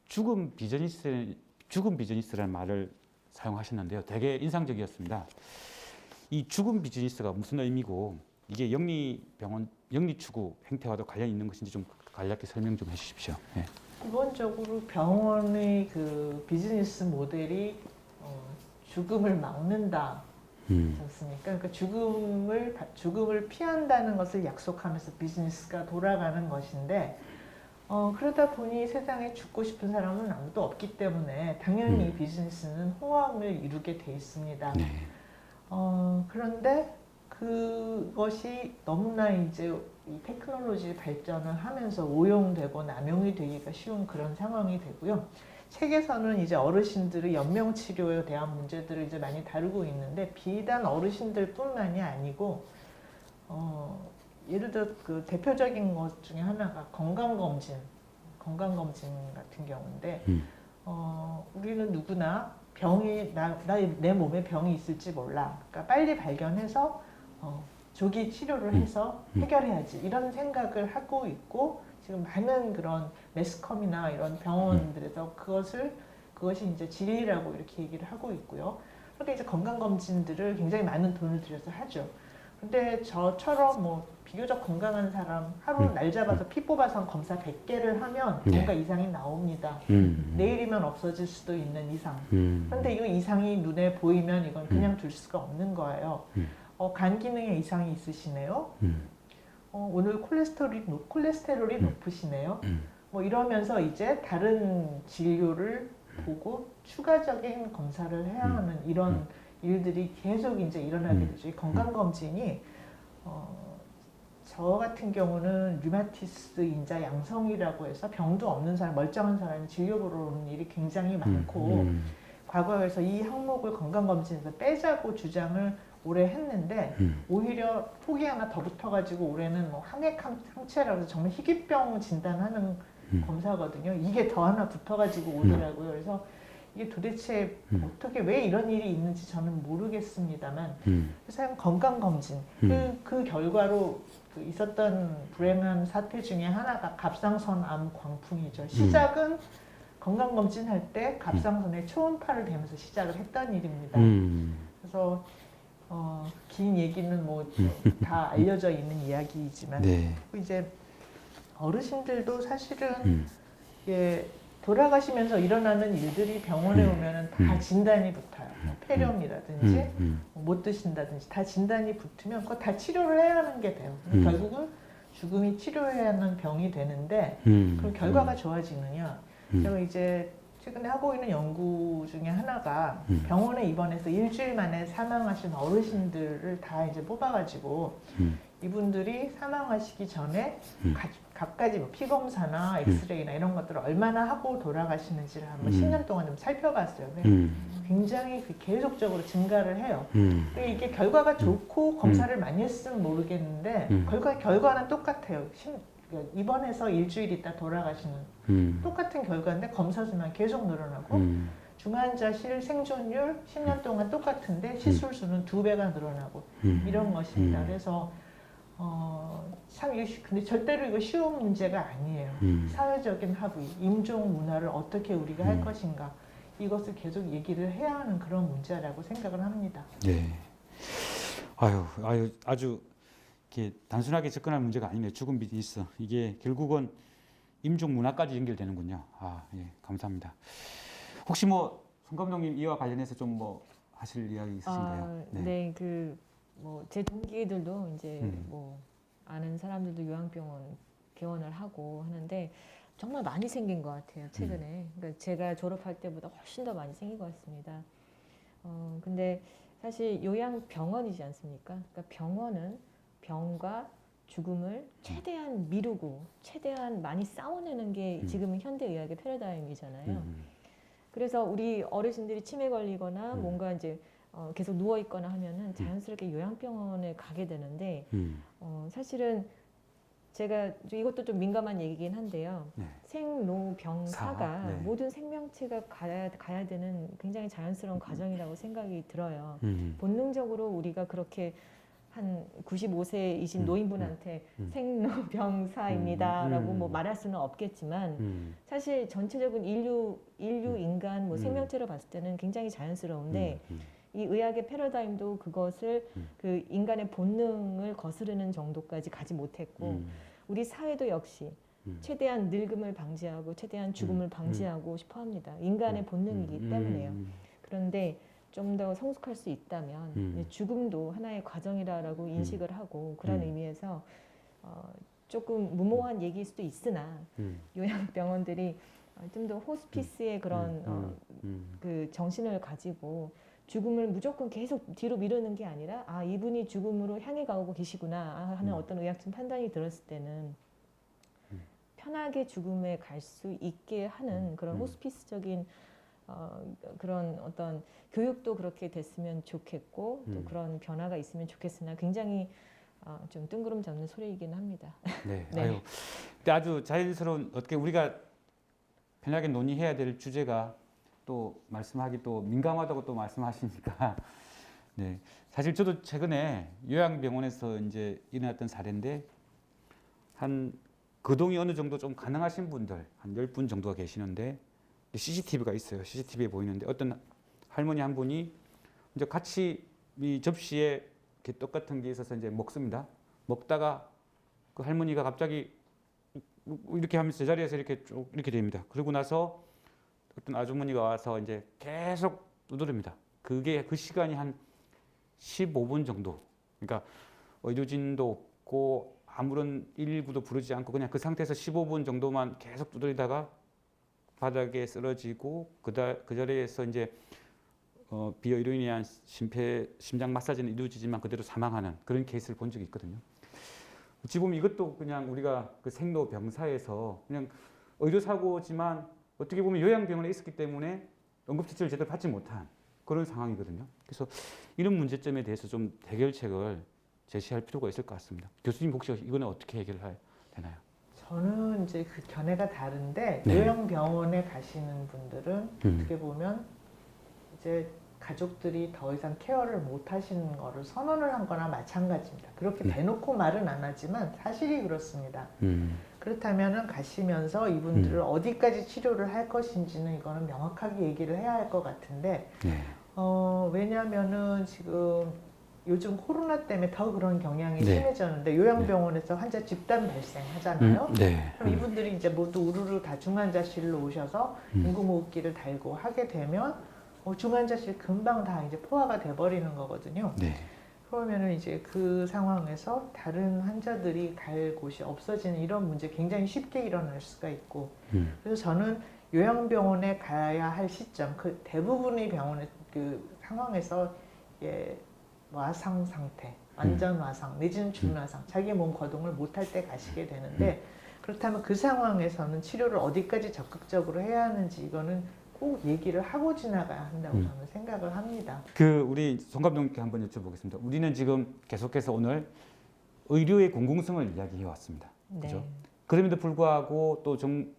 죽음 비즈니스라는 말을 사용하셨는데요. 되게 인상적이었습니다. 이 죽음 비즈니스가 무슨 의미고 이게 영리병원, 영리추구 행태와도 관련이 있는 것인지 좀 간략히 설명 좀 해주십시오. 네. 기본적으로 병원의 그 비즈니스 모델이 죽음을 막는다. 그렇습니까? 그러니까 죽음을 피한다는 것을 약속하면서 비즈니스가 돌아가는 것인데 그러다 보니 세상에 죽고 싶은 사람은 아무도 없기 때문에 당연히 이 비즈니스는 호황을 이루게 돼 있습니다. 네. 그런데 그것이 너무나 이제 이 테크놀로지 발전을 하면서 오용되고 남용이 되기가 쉬운 그런 상황이 되고요. 책에서는 이제 어르신들의 연명 치료에 대한 문제들을 이제 많이 다루고 있는데 비단 어르신들뿐만이 아니고 예를 들어 그 대표적인 것 중에 하나가 건강검진 같은 경우인데 우리는 누구나 병이 내 몸에 병이 있을지 몰라. 그러니까 빨리 발견해서 조기 치료를 해서 해결해야지 이런 생각을 하고 있고 지금 많은 그런 매스컴이나 이런 병원들에서 그것이 이제 진리라고 이렇게 얘기를 하고 있고요. 그렇게 이제 건강검진들을 굉장히 많은 돈을 들여서 하죠. 근데 저처럼 뭐 비교적 건강한 사람 하루 날 잡아서 피 뽑아서 검사 100개를 하면 뭔가 이상이 나옵니다. 내일이면 없어질 수도 있는 이상. 그런데 이 이상이 눈에 보이면 이건 그냥 둘 수가 없는 거예요. 간 기능에 이상이 있으시네요. 오늘 콜레스테롤이 높으시네요. 뭐 이러면서 이제 다른 진료를 보고 추가적인 검사를 해야 하는 이런 일들이 계속 이제 일어나게 되죠. 이 건강검진이 저 같은 경우는 류마티스 인자 양성이라고 해서 병도 없는 사람, 멀쩡한 사람이 진료 보러 오는 일이 굉장히 많고 과거에서 이 항목을 건강검진에서 빼자고 주장을 오래 했는데 오히려 폭이 하나 더 붙어가지고 올해는 뭐 항액 항체라고 해서 정말 희귀병 진단하는 검사거든요. 이게 더 하나 붙어가지고 오더라고요. 그래서 이게 도대체 어떻게 왜 이런 일이 있는지 저는 모르겠습니다만 그래서 건강검진 그 결과로 그 있었던 불행한 사태 중에 하나가 갑상선암 광풍이죠. 시작은 건강검진 할 때 갑상선에 초음파를 대면서 시작을 했던 일입니다. 그래서 긴 얘기는 뭐 다 알려져 있는 이야기이지만 네. 이제 어르신들도 사실은 이게 돌아가시면서 일어나는 일들이 병원에 오면은 다 진단이 붙어요. 뭐 폐렴이라든지 못 드신다든지 다 진단이 붙으면 그거 다 치료를 해야 하는 게 돼요. 결국은 죽음이 치료해야 하는 병이 되는데 그럼 결과가 좋아지느냐? 제가 이제 최근에 하고 있는 연구 중에 하나가 병원에 입원해서 일주일 만에 사망하신 어르신들을 다 이제 뽑아가지고 이분들이 사망하시기 전에 각가지 뭐 피검사나 엑스레이나 이런 것들을 얼마나 하고 돌아가시는지를 한번 10년 동안 좀 살펴봤어요. 굉장히 계속적으로 증가를 해요. 이게 결과가 좋고 검사를 많이 했으면 모르겠는데 결과는 똑같아요. 입원해서 일주일 있다 돌아가시는 똑같은 결과인데 검사 수만 계속 늘어나고 중환자실 생존율 10년 동안 똑같은데 시술 수는 2배가 늘어나고 이런 것입니다. 그래서 참 근데 절대로 이거 쉬운 문제가 아니에요. 사회적인 합의, 임종 문화를 어떻게 우리가 할 것인가 이것을 계속 얘기를 해야 하는 그런 문제라고 생각을 합니다. 네. 아주 이렇게 단순하게 접근할 문제가 아니네요. 죽음 비즈니스 이게 결국은 임종 문화까지 연결되는군요. 예, 감사합니다. 혹시 뭐 손 감독님 이와 관련해서 좀 뭐 하실 이야기 있으신가요? 네, 그 뭐 제 동기들도 이제 뭐 아는 사람들도 요양병원 개원을 하고 하는데 정말 많이 생긴 것 같아요 최근에. 그러니까 제가 졸업할 때보다 훨씬 더 많이 생긴 것 같습니다. 근데 사실 요양병원이지 않습니까? 그러니까 병원은 병과 죽음을 최대한 미루고 최대한 많이 싸워내는 게 지금은 현대의학의 패러다임이잖아요. 그래서 우리 어르신들이 치매 걸리거나 뭔가 이제 계속 누워 있거나 하면은 자연스럽게 요양병원에 가게 되는데 사실은 제가 이것도 좀 민감한 얘기긴 한데요. 네. 생로병사가 네. 모든 생명체가 가야 되는 굉장히 자연스러운 과정이라고 생각이 들어요. 본능적으로 우리가 그렇게 한 95세이신 노인분한테 생로병사입니다라고 뭐 말할 수는 없겠지만 사실 전체적인 인류 인간 뭐 생명체로 봤을 때는 굉장히 자연스러운데 이 의학의 패러다임도 그것을 그 인간의 본능을 거스르는 정도까지 가지 못했고 우리 사회도 역시 최대한 늙음을 방지하고 최대한 죽음을 방지하고 싶어 합니다. 인간의 본능이기 때문에요. 그런데 좀 더 성숙할 수 있다면 죽음도 하나의 과정이라고 인식을 하고 그런 의미에서 조금 무모한 얘기일 수도 있으나 요양병원들이 좀 더 호스피스의 그런 그 정신을 가지고 죽음을 무조건 계속 뒤로 미루는 게 아니라 아 이분이 죽음으로 향해 가고 계시구나 하는 어떤 의학적 판단이 들었을 때는 편하게 죽음에 갈 수 있게 하는 그런 호스피스적인 그런 어떤 교육도 그렇게 됐으면 좋겠고 또 그런 변화가 있으면 좋겠으나 굉장히 좀 뜬구름 잡는 소리이긴 합니다. 네. 네. 아유. 근데 아주 자연스러운 어떻게 우리가 편하게 논의해야 될 주제가 또 말씀하기 또 민감하다고 또 말씀하시니까 네. 사실 저도 최근에 요양병원에서 이제 일어났던 사례인데 한 거동이 어느 정도 좀 가능하신 분들 한 10분 정도가 계시는데 CCTV가 있어요. CCTV에 보이는데 어떤 할머니 한 분이 이제 같이 이 접시에 이렇게 떡 같은 게 있어서 이제 먹습니다. 먹다가 그 할머니가 갑자기 이렇게 하면서 제자리에서 이렇게 쭉 이렇게 됩니다. 그러고 나서 어떤 아주머니가 와서 이제 계속 두드립니다. 그게 그 시간이 한 15분 정도. 그러니까 의료진도 없고 아무런 119도 부르지 않고 그냥 그 상태에서 15분 정도만 계속 두드리다가 바닥에 쓰러지고 그 자리에서 이제 비어의료인에 의한 심장 마사지는 이루어지지만 그대로 사망하는 그런 케이스를 본 적이 있거든요. 어찌 보면 이것도 그냥 우리가 그 생로병사에서 그냥 의료사고지만 어떻게 보면 요양병원에 있었기 때문에 응급처치를 제대로 받지 못한 그런 상황이거든요. 그래서 이런 문제점에 대해서 좀 해결책을 제시할 필요가 있을 것 같습니다. 교수님 혹시 이거는 어떻게 해결해야 되나요? 저는 이제 그 견해가 다른데 네. 요양병원에 가시는 분들은 어떻게 보면 이제 가족들이 더 이상 케어를 못 하시는 거를 선언을 한 거나 마찬가지입니다. 그렇게 네. 대놓고 말은 안 하지만 사실이 그렇습니다. 그렇다면은 가시면서 이분들을 어디까지 치료를 할 것인지는 이거는 명확하게 얘기를 해야 할 것 같은데 네. 왜냐하면은 지금 요즘 코로나 때문에 더 그런 경향이 네. 심해졌는데 요양병원에서 환자 집단 발생하잖아요. 네. 그럼 이분들이 이제 모두 우르르 다 중환자실로 오셔서 응급호흡기를 달고 하게 되면 중환자실 금방 다 이제 포화가 돼버리는 거거든요. 네. 그러면은 이제 그 상황에서 다른 환자들이 갈 곳이 없어지는 이런 문제 굉장히 쉽게 일어날 수가 있고 그래서 저는 요양병원에 가야 할 시점 그 대부분의 병원의 그 상황에서 와상 상태, 완전 와상 내지는 준와상 자기 몸 거동을 못할 때 가시게 되는데 그렇다면 그 상황에서는 치료를 어디까지 적극적으로 해야 하는지 이거는 꼭 얘기를 하고 지나가야 한다고 저는 생각을 합니다. 그 우리 송 감독님께 한번 여쭤보겠습니다. 우리는 지금 계속해서 오늘 의료의 공공성을 이야기해 왔습니다. 네. 그죠? 그럼에도 불구하고 또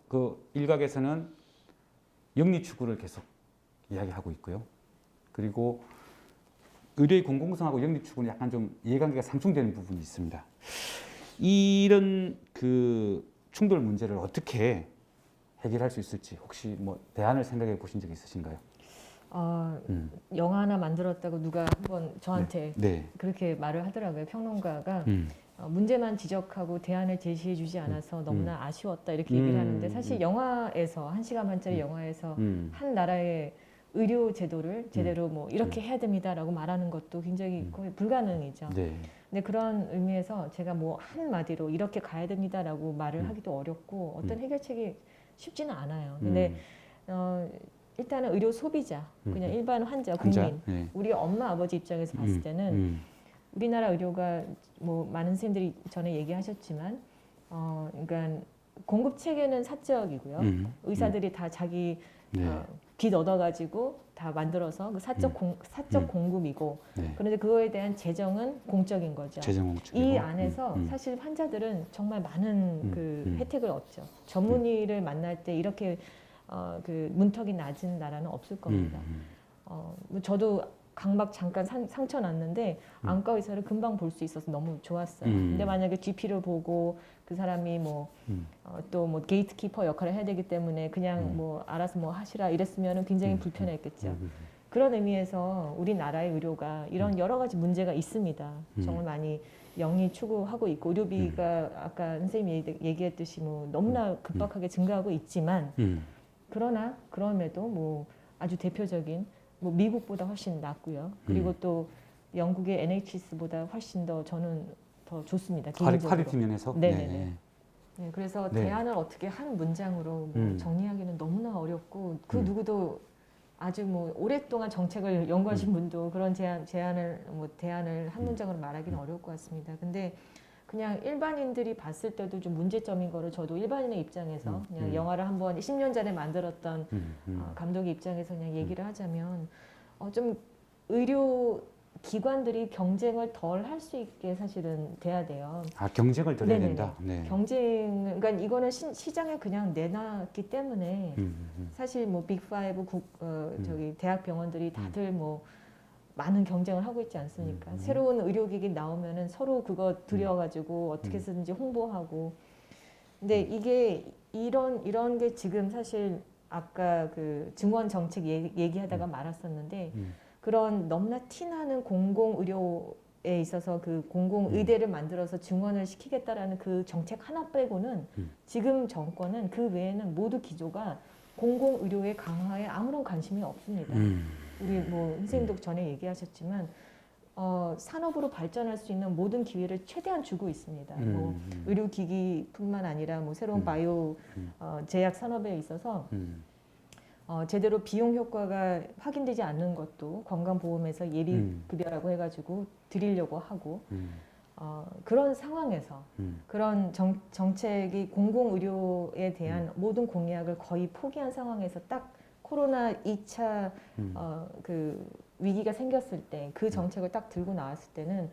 그 일각에서는 영리 추구를 계속 이야기하고 있고요. 그리고 의료의 공공성하고 영리 추구는 약간 좀 이해관계가 상충되는 부분이 있습니다. 이런 그 충돌 문제를 어떻게 해결할 수 있을지 혹시 뭐 대안을 생각해 보신 적 있으신가요? 영화 하나 만들었다고 누가 한번 저한테 네. 그렇게 말을 하더라고요. 평론가가 문제만 지적하고 대안을 제시해 주지 않아서 너무나 아쉬웠다 이렇게 얘기를 하는데 사실 영화에서 1시간 반짜리 영화에서 한 나라의 의료 제도를 제대로 뭐 이렇게 해야 됩니다라고 말하는 것도 굉장히 거의 불가능이죠. 네. 근데 그런 의미에서 제가 뭐 한마디로 이렇게 가야 됩니다라고 말을 하기도 어렵고 어떤 해결책이 쉽지는 않아요. 근데 일단은 의료 소비자, 그냥 일반 환자, 환자. 국민, 네. 우리 엄마 아버지 입장에서 봤을 때는 우리나라 의료가 뭐 많은 선생님들이 전에 얘기하셨지만, 그러니까 공급 체계는 사적이고요. 의사들이 다 자기 네. 빚 얻어가지고 다 만들어서 그 사적 공급이고, 네. 그런데 그거에 대한 재정은 공적인 거죠. 재정공적이고. 이 안에서 사실 환자들은 정말 많은 그 혜택을 얻죠. 전문의를 만날 때 이렇게 그 문턱이 낮은 나라는 없을 겁니다. 뭐 저도 각막 잠깐 상처 났는데 안과 의사를 금방 볼 수 있어서 너무 좋았어요. 근데 만약에 GP를 보고 그 사람이 뭐 또 뭐 게이트키퍼 역할을 해야 되기 때문에 그냥 뭐 알아서 뭐 하시라 이랬으면 굉장히 불편했겠죠. 그런 의미에서 우리나라의 의료가 이런 여러 가지 문제가 있습니다. 정말 많이 영리 추구하고 있고 의료비가 아까 선생님이 얘기했듯이 뭐 너무나 급박하게 증가하고 있지만 그러나 그럼에도 뭐 아주 대표적인 뭐 미국보다 훨씬 낫고요. 그리고 또 영국의 NHS보다 훨씬 더 저는 더 좋습니다. 개인적으로. 퀄리티 면에서. 네네네. 네, 그래서 네. 대안을 어떻게 한 문장으로 뭐 정리하기는 너무나 어렵고 그 누구도 아주 뭐 오랫동안 정책을 연구하신 분도 그런 대안을 한 문장으로 말하기는 어려울 것 같습니다. 근데 그냥 일반인들이 봤을 때도 좀 문제점인 거를 저도 일반인의 입장에서 그냥 영화를 한번 10년 전에 만들었던 감독의 입장에서 그냥 얘기를 하자면 좀 의료 기관들이 경쟁을 덜 할 수 있게 사실은 돼야 돼요. 아, 경쟁을 덜 해야 네네네. 된다. 네. 그러니까 이거는 시장에 그냥 내놨기 때문에 사실 뭐 빅5 저기 대학 병원들이 다들 뭐 많은 경쟁을 하고 있지 않습니까? 새로운 의료기기 나오면은 서로 그거 들여가지고 어떻게 쓰든지 홍보하고. 근데 이게 이런 게 지금 사실 아까 그 증원 정책 얘기하다가 말았었는데 그런 너무나 티나는 공공의료에 있어서 그 공공의대를 만들어서 증원을 시키겠다라는 그 정책 하나 빼고는 지금 정권은 그 외에는 모두 기조가 공공의료의 강화에 아무런 관심이 없습니다. 우리 뭐 선생님도 전에 얘기하셨지만 산업으로 발전할 수 있는 모든 기회를 최대한 주고 있습니다. 뭐 의료기기뿐만 아니라 뭐 새로운 바이오 제약 산업에 있어서 제대로 비용 효과가 확인되지 않는 것도 건강보험에서 예비급여라고 해가지고 드리려고 하고 그런 상황에서 그런 정책이 공공의료에 대한 모든 공약을 거의 포기한 상황에서 딱 코로나 2차 그 위기가 생겼을 때 그 정책을 딱 들고 나왔을 때는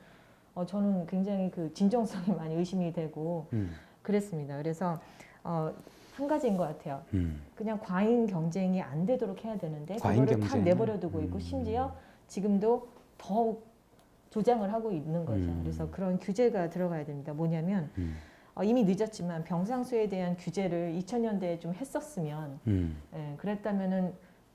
저는 굉장히 그 진정성이 많이 의심이 되고 그랬습니다. 그래서 한 가지인 것 같아요. 그냥 과잉 경쟁이 안 되도록 해야 되는데 그거를 다 내버려두고 있고 심지어 지금도 더욱 조장을 하고 있는 거죠. 그래서 그런 규제가 들어가야 됩니다. 뭐냐면 이미 늦었지만 병상수에 대한 규제를 2000년대에 좀 했었으면 그랬다면은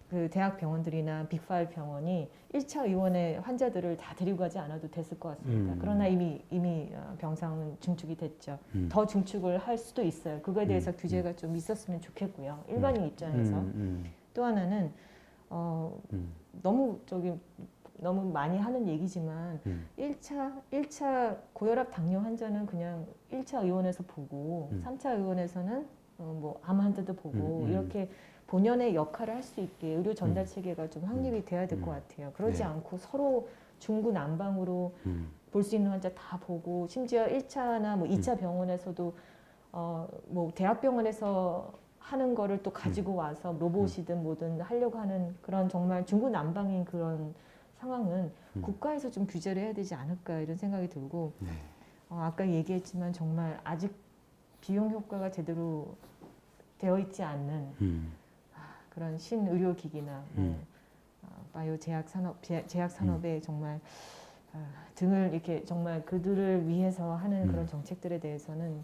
그 대학 병원들이나 빅5 병원이 1차 의원의 환자들을 다 데리고 가지 않아도 됐을 것 같습니다. 그러나 이미 병상은 증축이 됐죠. 더 증축을 할 수도 있어요. 그거에 대해서 규제가 좀 있었으면 좋겠고요. 일반인 입장에서. 또 하나는 너무 많이 하는 얘기지만 1차 고혈압 당뇨 환자는 그냥 1차 의원에서 보고 3차 의원에서는 뭐 암 환자도 보고 이렇게 본연의 역할을 할 수 있게 의료 전달 체계가 좀 확립이 돼야 될 것 같아요. 그러지 네. 않고 서로 중구난방으로 볼 수 있는 환자 다 보고 심지어 1차나 뭐 2차 병원에서도 뭐 대학병원에서 하는 거를 또 가지고 와서 로봇이든 뭐든 하려고 하는 그런 정말 중구난방인 그런 상황은 국가에서 좀 규제를 해야 되지 않을까 이런 생각이 들고 네. 아까 얘기했지만 정말 아직 비용 효과가 제대로 되어 있지 않는 그런 신의료기기나 바이오 제약 산업에 정말 등을 이렇게 정말 그들을 위해서 하는 그런 정책들에 대해서는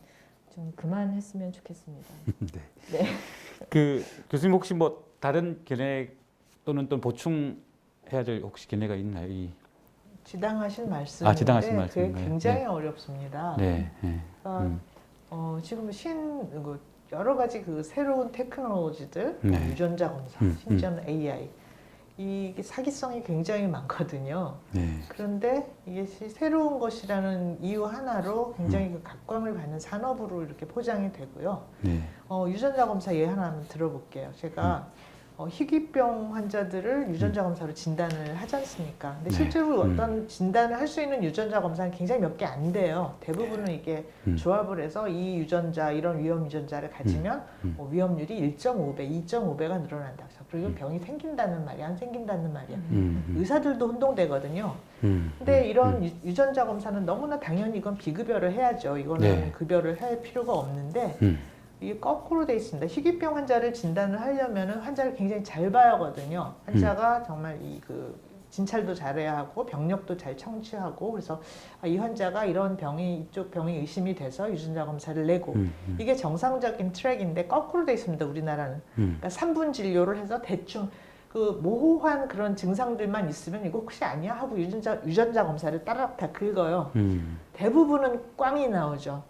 좀 그만했으면 좋겠습니다. 네. 네. 그 교수님 혹시 뭐 다른 견해 또는 또 보충해야 될 혹시 견해가 있나요? 지당하신 말씀인데 지당하신 그게 말씀인가요? 굉장히 네. 어렵습니다. 네. 네. 그러니까 지금 여러 가지 그 새로운 테크놀로지들, 네. 유전자 검사, 심지어는 AI 이게 사기성이 굉장히 많거든요. 네. 그런데 이것이 새로운 것이라는 이유 하나로 굉장히 그 각광을 받는 산업으로 이렇게 포장이 되고요. 네. 유전자 검사 예 하나 한번 들어볼게요. 제가 희귀병 환자들을 유전자 검사로 진단을 하지 않습니까? 근데 네. 실제로 어떤 진단을 할 수 있는 유전자 검사는 굉장히 몇 개 안 돼요. 대부분은 이게 조합을 해서 이 유전자, 이런 위험 유전자를 가지면 위험률이 1.5배, 2.5배가 늘어난다. 그리고 병이 생긴다는 말이야, 안 생긴다는 말이야. 의사들도 혼동되거든요. 근데 이런 유전자 검사는 너무나 당연히 이건 비급여를 해야죠. 이거는 네. 급여를 할 필요가 없는데 이게 거꾸로 돼 있습니다. 희귀병 환자를 진단을 하려면은 환자를 굉장히 잘 봐야 하거든요. 환자가 정말 진찰도 잘해야 하고 병력도 잘 청취하고 그래서 이 환자가 이런 이쪽 병이 의심이 돼서 유전자 검사를 내고 이게 정상적인 트랙인데 거꾸로 돼 있습니다. 우리나라는. 그러니까 3분 진료를 해서 대충 모호한 그런 증상들만 있으면 이거 혹시 아니야 하고 유전자 검사를 따라 다 긁어요. 대부분은 꽝이 나오죠.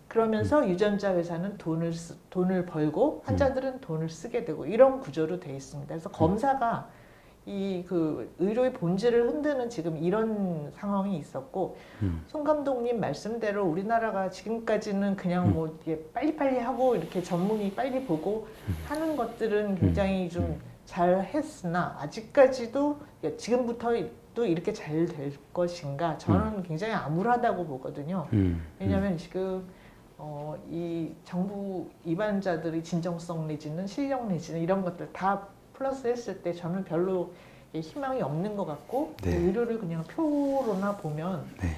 그러면서 유전자 회사는 돈을 벌고 환자들은 돈을 쓰게 되고 이런 구조로 돼 있습니다. 그래서 검사가 의료의 본질을 흔드는 지금 이런 상황이 있었고 송 감독님 말씀대로 우리나라가 지금까지는 그냥 뭐 이게 빨리빨리 하고 이렇게 전문의 빨리 보고 하는 것들은 굉장히 좀 잘했으나 아직까지도 지금부터도 이렇게 잘 될 것인가 저는 굉장히 암울하다고 보거든요. 왜냐하면 지금 이 정부 입안자들이 진정성 내지는 실력 내지는 이런 것들 다 플러스 했을 때 저는 별로 희망이 없는 것 같고 네. 의료를 그냥 표로나 보면 네.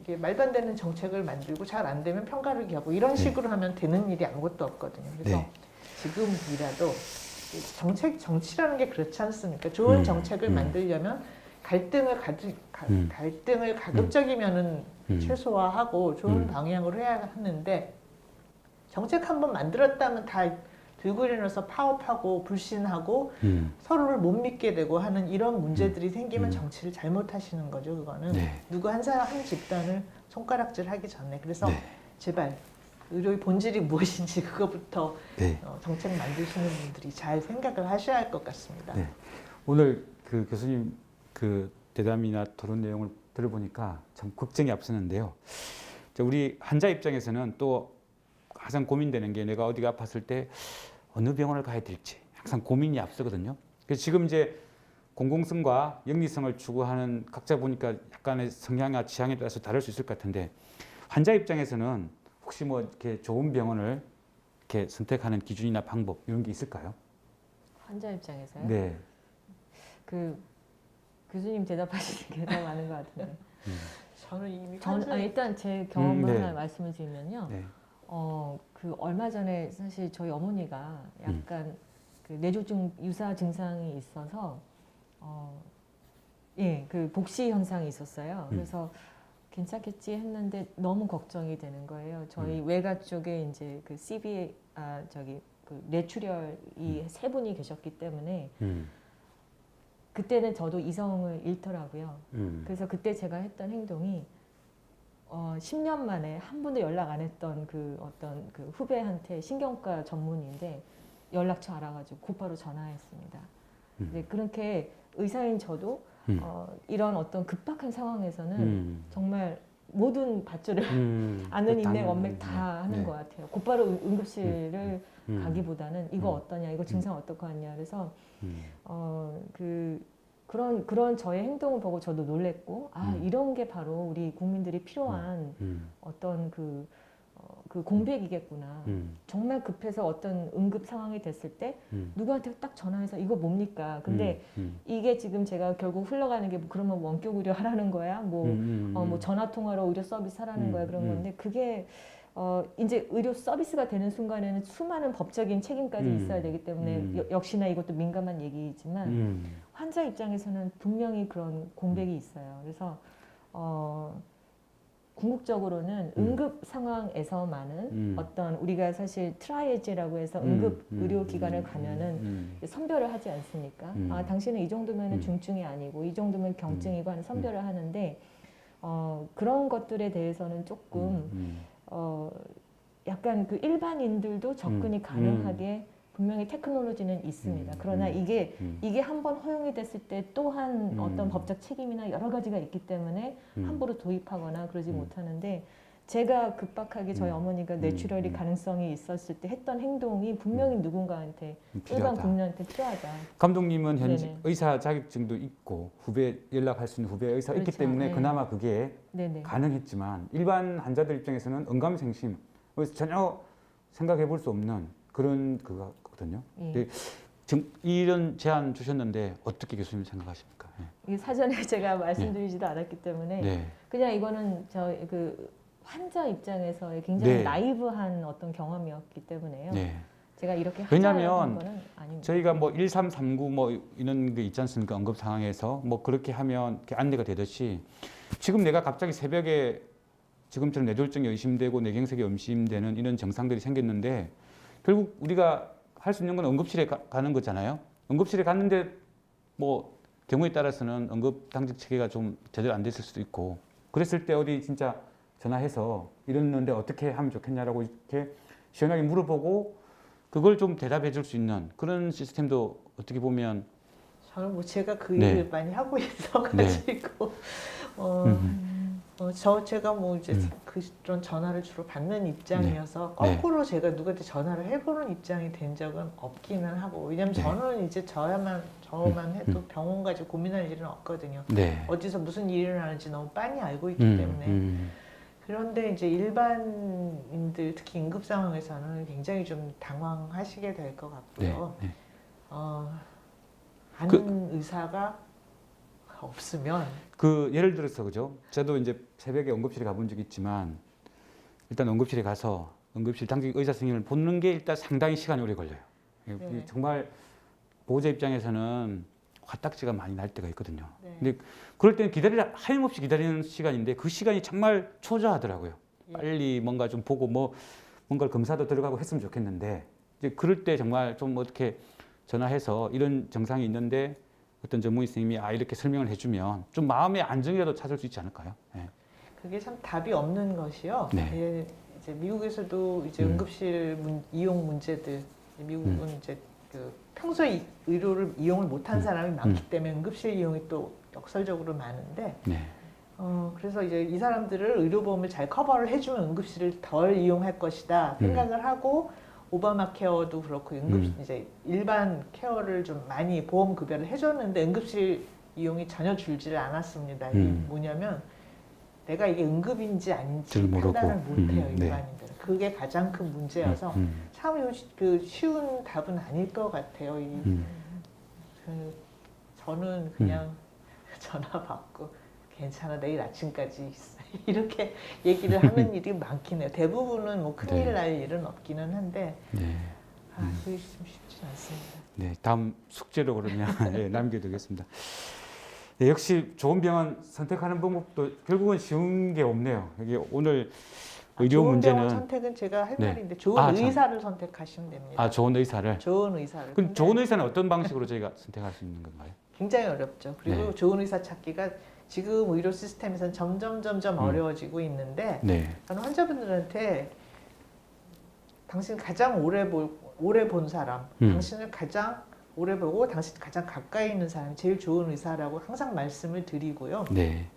이게 말도 안 되는 정책을 만들고 잘 안 되면 평가를 기하고 이런 식으로 하면 되는 일이 아무것도 없거든요. 그래서 네. 지금이라도 정치라는 게 그렇지 않습니까? 좋은 정책을 만들려면 갈등을 가급적이면은 최소화하고 좋은 방향으로 해야 하는데 정책 한번 만들었다면 다 들고 일어나서 파업하고 불신하고 서로를 못 믿게 되고 하는 이런 문제들이 생기면 정치를 잘못하시는 거죠. 그거는 네. 누구 한 사람 한 집단을 손가락질하기 전에 그래서 네. 제발 의료의 본질이 무엇인지 그거부터 네. 정책 만드시는 분들이 잘 생각을 하셔야 할 것 같습니다. 네. 오늘 교수님 대담이나 토론 내용을 들어보니까 참 걱정이 앞서는데요. 우리 환자 입장에서는 또 가장 고민되는 게 내가 어디가 아팠을 때 어느 병원을 가야 될지 항상 고민이 앞서거든요. 그래서 지금 이제 공공성과 영리성을 추구하는 각자 보니까 약간의 성향이나 취향에 따라서 다를 수 있을 것 같은데 환자 입장에서는 혹시 뭐 이렇게 좋은 병원을 이렇게 선택하는 기준이나 방법 이런 게 있을까요? 환자 입장에서요? 네. 교수님 대답하시는 게 더 많은 것 같은데. 저는 이미 일단 제 경험을 네. 하나 말씀을 드리면요. 네. 얼마 전에 사실 저희 어머니가 약간 뇌졸중 유사 증상이 있어서 복시 현상이 있었어요. 그래서 괜찮겠지 했는데 너무 걱정이 되는 거예요. 저희 외가 쪽에 이제 CVA 뇌출혈이 세 분이 계셨기 때문에 그때는 저도 이성을 잃더라고요. 그래서 그때 제가 했던 행동이 10년 만에 한 번도 연락 안 했던 어떤 후배한테 신경과 전문인데 연락처 알아가지고 곧바로 전화했습니다. 네, 그렇게 의사인 저도 이런 어떤 급박한 상황에서는 정말 모든 밧줄을 아는 인맥 원맥 다 하는 것 같아요. 곧바로 응급실을 가기보다는 이거 어떠냐, 이거 증상 어떡하냐. 그래서 그런 저의 행동을 보고 저도 놀랬고 이런 게 바로 우리 국민들이 필요한 어떤 그 공백이겠구나. 정말 급해서 어떤 응급 상황이 됐을 때 누구한테 딱 전화해서 이거 뭡니까? 근데 이게 지금 제가 결국 흘러가는 게 그러면 원격 의료 하라는 거야? 뭐 전화 통화로 의료 서비스 하라는 거야? 그런 건데 그게 이제 의료 서비스가 되는 순간에는 수많은 법적인 책임까지 있어야 되기 때문에 역시나 이것도 민감한 얘기지만 환자 입장에서는 분명히 그런 공백이 있어요. 그래서 궁극적으로는 응급 상황에서만은 어떤 우리가 사실 트라이에지라고 해서 응급 의료기관을 가면은 선별을 하지 않습니까? 당신은 이 정도면 중증이 아니고 이 정도면 경증이고 하는 선별을 하는데 그런 것들에 대해서는 조금 약간 일반인들도 접근이 가능하게 분명히 테크놀로지는 있습니다. 그러나 이게 한번 허용이 됐을 때 또한 어떤 법적 책임이나 여러 가지가 있기 때문에 함부로 도입하거나 그러지 못하는데 제가 급박하게 저희 어머니가 뇌출혈이 가능성이 있었을 때 했던 행동이 분명히 누군가한테 일반 필요하다. 국민한테 필요하다. 감독님은 현재 네네. 의사 자격증도 있고 후배 연락할 수 있는 후배 의사가 있기 그렇죠. 때문에 네. 그나마 그게 네네. 가능했지만 일반 환자들 입장에서는 언감생심, 그래서 전혀 생각해 볼 수 없는 그런 그거거든요. 예. 근데 지금 이런 제안 주셨는데 어떻게 교수님 생각하십니까? 이 사전에 제가 말씀드리지도 않았기 때문에 네. 그냥 이거는 저 그 환자 입장에서의 굉장히 네. 나이브한 어떤 경험이었기 때문에요. 네. 제가 이렇게 왜냐하면 하자는 거는 아닙니다. 저희가 뭐 1339 뭐 이런 게 있지 않습니까? 응급 상황에서 뭐 그렇게 하면 이렇게 안내가 되듯이 지금 내가 갑자기 새벽에 지금처럼 뇌졸중이 의심되고 뇌경색이 의심되는 이런 증상들이 생겼는데 결국 우리가 할 수 있는 건 응급실에 가는 거잖아요. 응급실에 갔는데 뭐 경우에 따라서는 응급 당직 체계가 좀 제대로 안 됐을 수도 있고 그랬을 때 어디 진짜 전화해서 이랬는데 어떻게 하면 좋겠냐라고 이렇게 시원하게 물어보고 그걸 좀 대답해 줄 수 있는 그런 시스템도 어떻게 보면 저는 뭐 제가 그 네. 일을 많이 하고 있어가지고 제가 뭐 이제 그런 전화를 주로 받는 입장이어서 네. 거꾸로 제가 누구한테 전화를 해보는 입장이 된 적은 없기는 하고 왜냐면 네. 저는 이제 저만 해도 병원 가지고 고민할 일은 없거든요. 네. 어디서 무슨 일이 일어나는지 너무 빤히 알고 있기 때문에 그런데 이제 일반인들 특히 응급 상황에서는 굉장히 좀 당황하시게 될 것 네. 같고요. 네. 아는 의사가 없으면 그 예를 들어서 그죠? 저도 이제 새벽에 응급실에 가본 적이 있지만 일단 응급실에 가서 응급실 당직 의사 선생님을 보는 게 일단 상당히 시간이 오래 걸려요. 네. 정말 보호자 입장에서는 화딱지가 많이 날 때가 있거든요. 네. 근데 그럴 때는 하염없이 기다리는 시간인데 그 시간이 정말 초조하더라고요. 예. 빨리 뭔가 좀 보고 뭔가 검사도 들어가고 했으면 좋겠는데 이제 그럴 때 정말 좀 어떻게 전화해서 이런 증상이 있는데 어떤 전문의 선생님이 이렇게 설명을 해주면 좀 마음의 안정이라도 찾을 수 있지 않을까요? 네. 그게 참 답이 없는 것이요. 네. 이제 미국에서도 이제 응급실 이용 문제들 미국은 이제 그 평소에 의료를 이용을 못한 사람이 많기 때문에 응급실 이용이 또 역설적으로 많은데 네. 그래서 이제 이 사람들을 의료보험을 잘 커버를 해주면 응급실을 덜 이용할 것이다 생각을 하고 오바마 케어도 그렇고 이제 일반 케어를 좀 많이 보험 급여를 해줬는데 응급실 이용이 전혀 줄지를 않았습니다. 이게 뭐냐면 내가 이게 응급인지 아닌지 판단을 못해요 일반인들은. 그게 가장 큰 문제여서 참 그 쉬운 답은 아닐 것 같아요. 저는 그냥 전화 받고 괜찮아 내일 아침까지 있어 이렇게 얘기를 하는 일이 많긴 해요. 대부분은 뭐 큰일 날 일은 없기는 한데 그게 좀 쉽지 않습니다. 네, 다음 숙제로 그러면 네, 남겨두겠습니다. 네, 역시 좋은 병원 선택하는 방법도 결국은 쉬운 게 없네요. 이게 오늘 의료 좋은 문제는 병원 선택은 제가 할 네. 말인데 좋은 의사를 선택하시면 됩니다. 좋은 의사를. 좋은 의사를. 그럼 근데 좋은 의사는 어떤 방식으로 저희가 선택할 수 있는 건가요? 굉장히 어렵죠. 그리고 네. 좋은 의사 찾기가 지금 의료 시스템에서는 점점 어려워지고 있는데 네. 저는 환자분들한테 당신 가장 오래 본 사람, 당신을 가장 오래 보고 당신 가장 가까이 있는 사람이 제일 좋은 의사라고 항상 말씀을 드리고요. 네.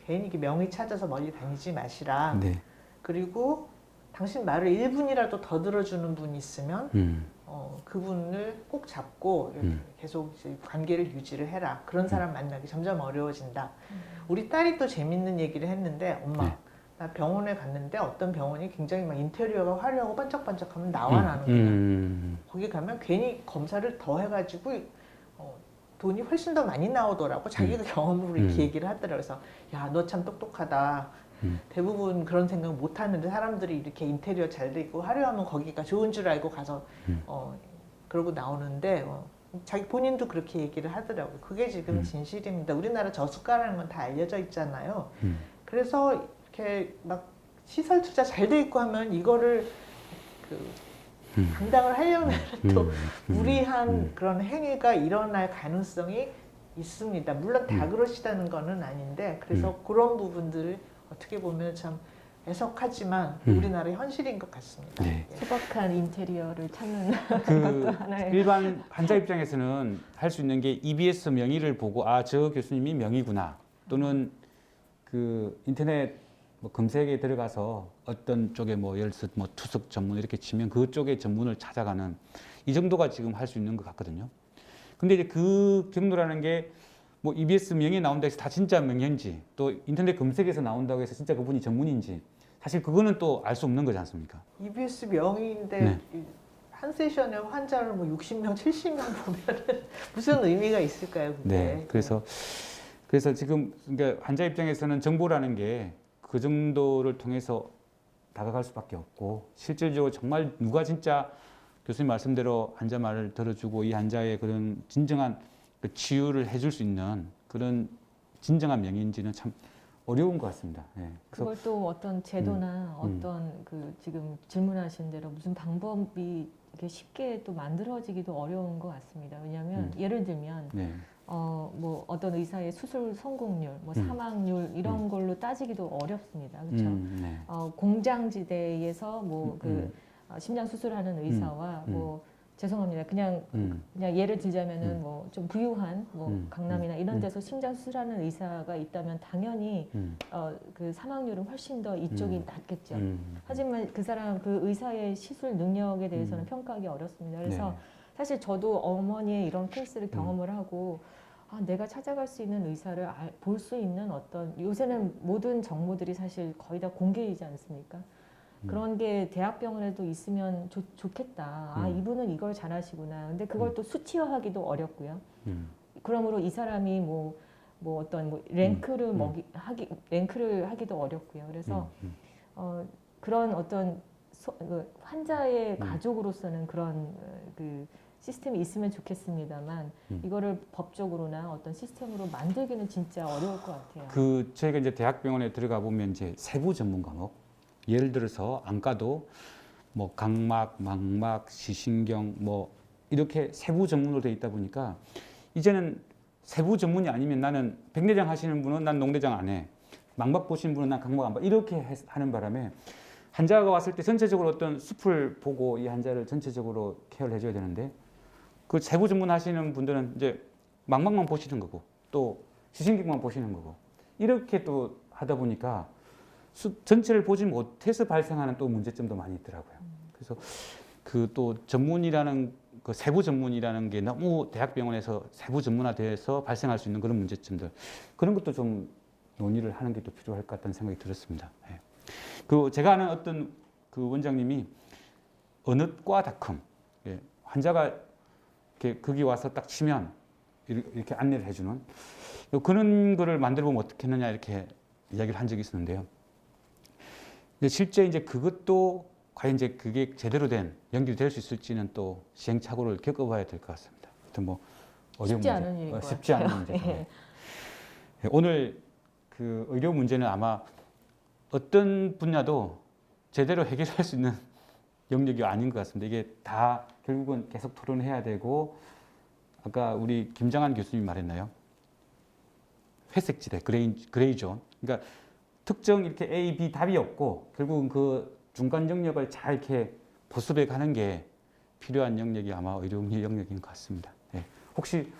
괜히 이렇게 명의 찾아서 멀리 다니지 마시라. 네. 그리고 당신 말을 1분이라도 더 들어주는 분이 있으면 그분을 꼭 잡고 계속 이제 관계를 유지를 해라. 그런 사람 만나기 점점 어려워진다. 우리 딸이 또 재밌는 얘기를 했는데 엄마 네. 나 병원에 갔는데 어떤 병원이 굉장히 막 인테리어가 화려하고 반짝반짝하면 나와 나는 거야. 거기 가면 괜히 검사를 더 해가지고 돈이 훨씬 더 많이 나오더라고. 자기가 경험으로 이렇게 얘기를 하더라고요. 그래서 야, 너 참 똑똑하다. 대부분 그런 생각 못 하는데 사람들이 이렇게 인테리어 잘 돼 있고 화려하면 거기가 좋은 줄 알고 가서 그러고 나오는데 자기 본인도 그렇게 얘기를 하더라고요. 그게 지금 진실입니다. 우리나라 저수가라는 건 다 알려져 있잖아요. 그래서 이렇게 막 시설 투자 잘 돼 있고 하면 이거를 감당을 하려면 또 무리한 그런 행위가 일어날 가능성이 있습니다. 물론 다 그러시다는 거는 아닌데 그래서 그런 부분들을 어떻게 보면 참 애석하지만 우리나라의 현실인 것 같습니다. 네. 예. 소박한 인테리어를 찾는 그 것도 하나의 일반 환자 입장에서는 할 수 있는 게 EBS 명의를 보고 저 교수님이 명의구나 또는 그 인터넷 뭐 검색에 들어가서 어떤 쪽에 뭐 예를 들어서 뭐 투석 전문 이렇게 치면 그쪽의 전문을 찾아가는 이 정도가 지금 할 수 있는 것 같거든요. 근데 이제 그 정도라는 게 뭐 EBS 명예 나온다고 해서 다 진짜 명예인지 또 인터넷 검색에서 나온다고 해서 진짜 그분이 전문인지 사실 그거는 또 알 수 없는 거지 않습니까? EBS 명의인데 네. 한 세션에 환자를 뭐 60명, 70명 보면은 무슨 의미가 있을까요? 그게? 네. 그래서 지금 그러니까 환자 입장에서는 정보라는 게 그 정도를 통해서 다가갈 수밖에 없고 실질적으로 정말 누가 진짜 교수님 말씀대로 환자 말을 들어주고 이 환자의 그런 진정한 그 치유를 해줄 수 있는 그런 진정한 명의인지는 참 어려운 것 같습니다. 예. 그래서 그걸 또 어떤 제도나 어떤 그 지금 질문하신 대로 무슨 방법이 이렇게 쉽게 또 만들어지기도 어려운 것 같습니다. 왜냐하면 예를 들면 네. 뭐 어떤 의사의 수술 성공률, 뭐 사망률 이런 걸로 따지기도 어렵습니다. 그렇죠? 네. 공장지대에서 뭐 그 심장 수술하는 의사와 뭐 죄송합니다. 그냥 예를 들자면은 뭐 좀 부유한 뭐 강남이나 이런 데서 심장 수술하는 의사가 있다면 당연히 그 사망률은 훨씬 더 이쪽이 낮겠죠. 하지만 그 사람 그 의사의 시술 능력에 대해서는 평가하기 어렵습니다. 그래서 네. 사실 저도 어머니의 이런 케이스를 경험을 하고 내가 찾아갈 수 있는 의사를 볼 수 있는 어떤 요새는 모든 정보들이 사실 거의 다 공개이지 않습니까? 그런 게 대학병원에도 있으면 좋겠다. 이분은 이걸 잘하시구나. 근데 그걸 또 수치화하기도 어렵고요. 그러므로 이 사람이 뭐 어떤 뭐 랭크를 랭크를 하기도 어렵고요. 그래서 그런 어떤 그 환자의 가족으로서는 그런 그 시스템이 있으면 좋겠습니다만 이거를 법적으로나 어떤 시스템으로 만들기는 진짜 어려울 것 같아요. 그 저희가 이제 대학병원에 들어가 보면 이제 세부 전문 과목 예를 들어서 안과도 뭐 각막, 망막, 시신경 뭐 이렇게 세부 전문으로 되어 있다 보니까 이제는 세부 전문이 아니면 나는 백내장 하시는 분은 난 농내장 안 해. 망막 보시는 분은 난 각막 안 봐. 이렇게 하는 바람에 환자가 왔을 때 전체적으로 어떤 숲을 보고 이 환자를 전체적으로 케어를 해줘야 되는데 그 세부 전문 하시는 분들은 이제 망막만 보시는 거고 또 시신경만 보시는 거고 이렇게 또 하다 보니까 전체를 보지 못해서 발생하는 또 문제점도 많이 있더라고요. 그래서 그 또 전문이라는 그 세부 전문이라는 게 너무 대학병원에서 세부 전문화돼서 발생할 수 있는 그런 문제점들 그런 것도 좀 논의를 하는 게 또 필요할 것 같다는 생각이 들었습니다. 예. 그 제가 아는 어떤 그 원장님이 어느 과닷컴 예. 환자가 이렇게 거기 와서 딱 치면 이렇게 안내를 해주는 그런 거를 만들어 보면 어떻겠느냐 이렇게 이야기를 한 적이 있었는데요. 근데 실제 이제 그것도 과연 이제 그게 제대로 된 연결이 될 수 있을지는 또 시행착오를 겪어봐야 될 것 같습니다. 하여튼 뭐 어려운 쉽지 문제, 않은 일인 것 쉽지 않은 같아요. 문제죠. 예. 오늘 그 의료 문제는 아마 어떤 분야도 제대로 해결할 수 있는 영역이 아닌 것 같습니다. 이게 다 결국은 계속 토론해야 되고 아까 우리 김장한 교수님이 말했나요? 회색지대, 그레이존. 그러니까 특정 이렇게 A, B 답이 없고 결국은 그 중간 영역을 잘 이렇게 보습해 가는 게 필요한 영역이 아마 의료 영역인 것 같습니다. 네. 혹시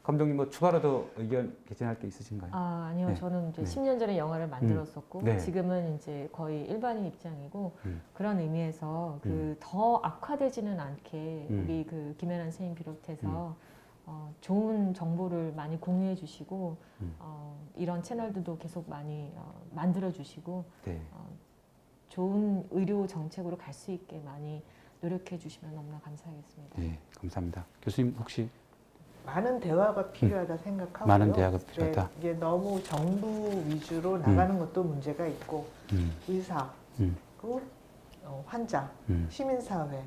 감독님 뭐 추가로 더 의견 개진할 게 있으신가요? 아니요. 네. 저는 이제 네. 10년 전에 영화를 만들었었고 네. 지금은 이제 거의 일반인 입장이고 그런 의미에서 그 음. 더 악화되지는 않게 우리 그 김혜란 선생님 비롯해서 좋은 정보를 많이 공유해 주시고 이런 채널들도 계속 많이 만들어 주시고 네. 좋은 의료 정책으로 갈 수 있게 많이 노력해 주시면 너무나 감사하겠습니다. 네, 감사합니다. 교수님 혹시 많은 대화가 필요하다 생각하고요. 많은 대화가 필요하다. 네, 이게 너무 정부 위주로 나가는 것도 문제가 있고 의사, 그리고 환자, 시민사회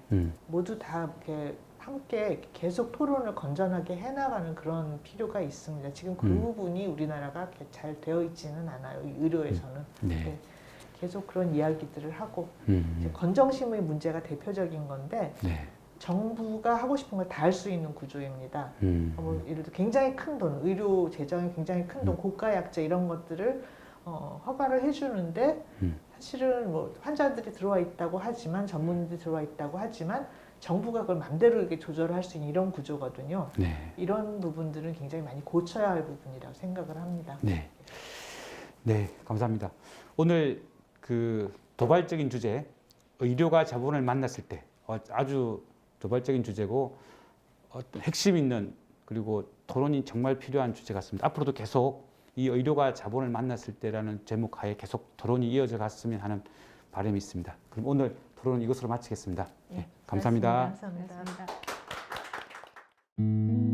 모두 다 이렇게 함께 계속 토론을 건전하게 해나가는 그런 필요가 있습니다. 지금 그 부분이 우리나라가 잘 되어 있지는 않아요. 이 의료에서는. 네. 네, 계속 그런 이야기들을 하고 이제 건정심의 문제가 대표적인 건데 네. 정부가 하고 싶은 걸 다 할 수 있는 구조입니다. 뭐 예를 들어 굉장히 큰 돈, 의료 재정이 굉장히 큰 돈, 고가 약제 이런 것들을 허가를 해주는데 사실은 뭐 환자들이 들어와 있다고 하지만 전문의들이 들어와 있다고 하지만 정부가 그걸 마음대로 이렇게 조절을 할 수 있는 이런 구조거든요. 네. 이런 부분들은 굉장히 많이 고쳐야 할 부분이라고 생각을 합니다. 네. 네, 감사합니다. 오늘 그 도발적인 주제, 의료가 자본을 만났을 때 아주 도발적인 주제고 핵심 있는 그리고 토론이 정말 필요한 주제 같습니다. 앞으로도 계속 이 의료가 자본을 만났을 때라는 제목 하에 계속 토론이 이어져 갔으면 하는 바람이 있습니다. 그럼 오늘 토론은 이것으로 마치겠습니다. 네, 감사합니다. 감사합니다. 고맙습니다.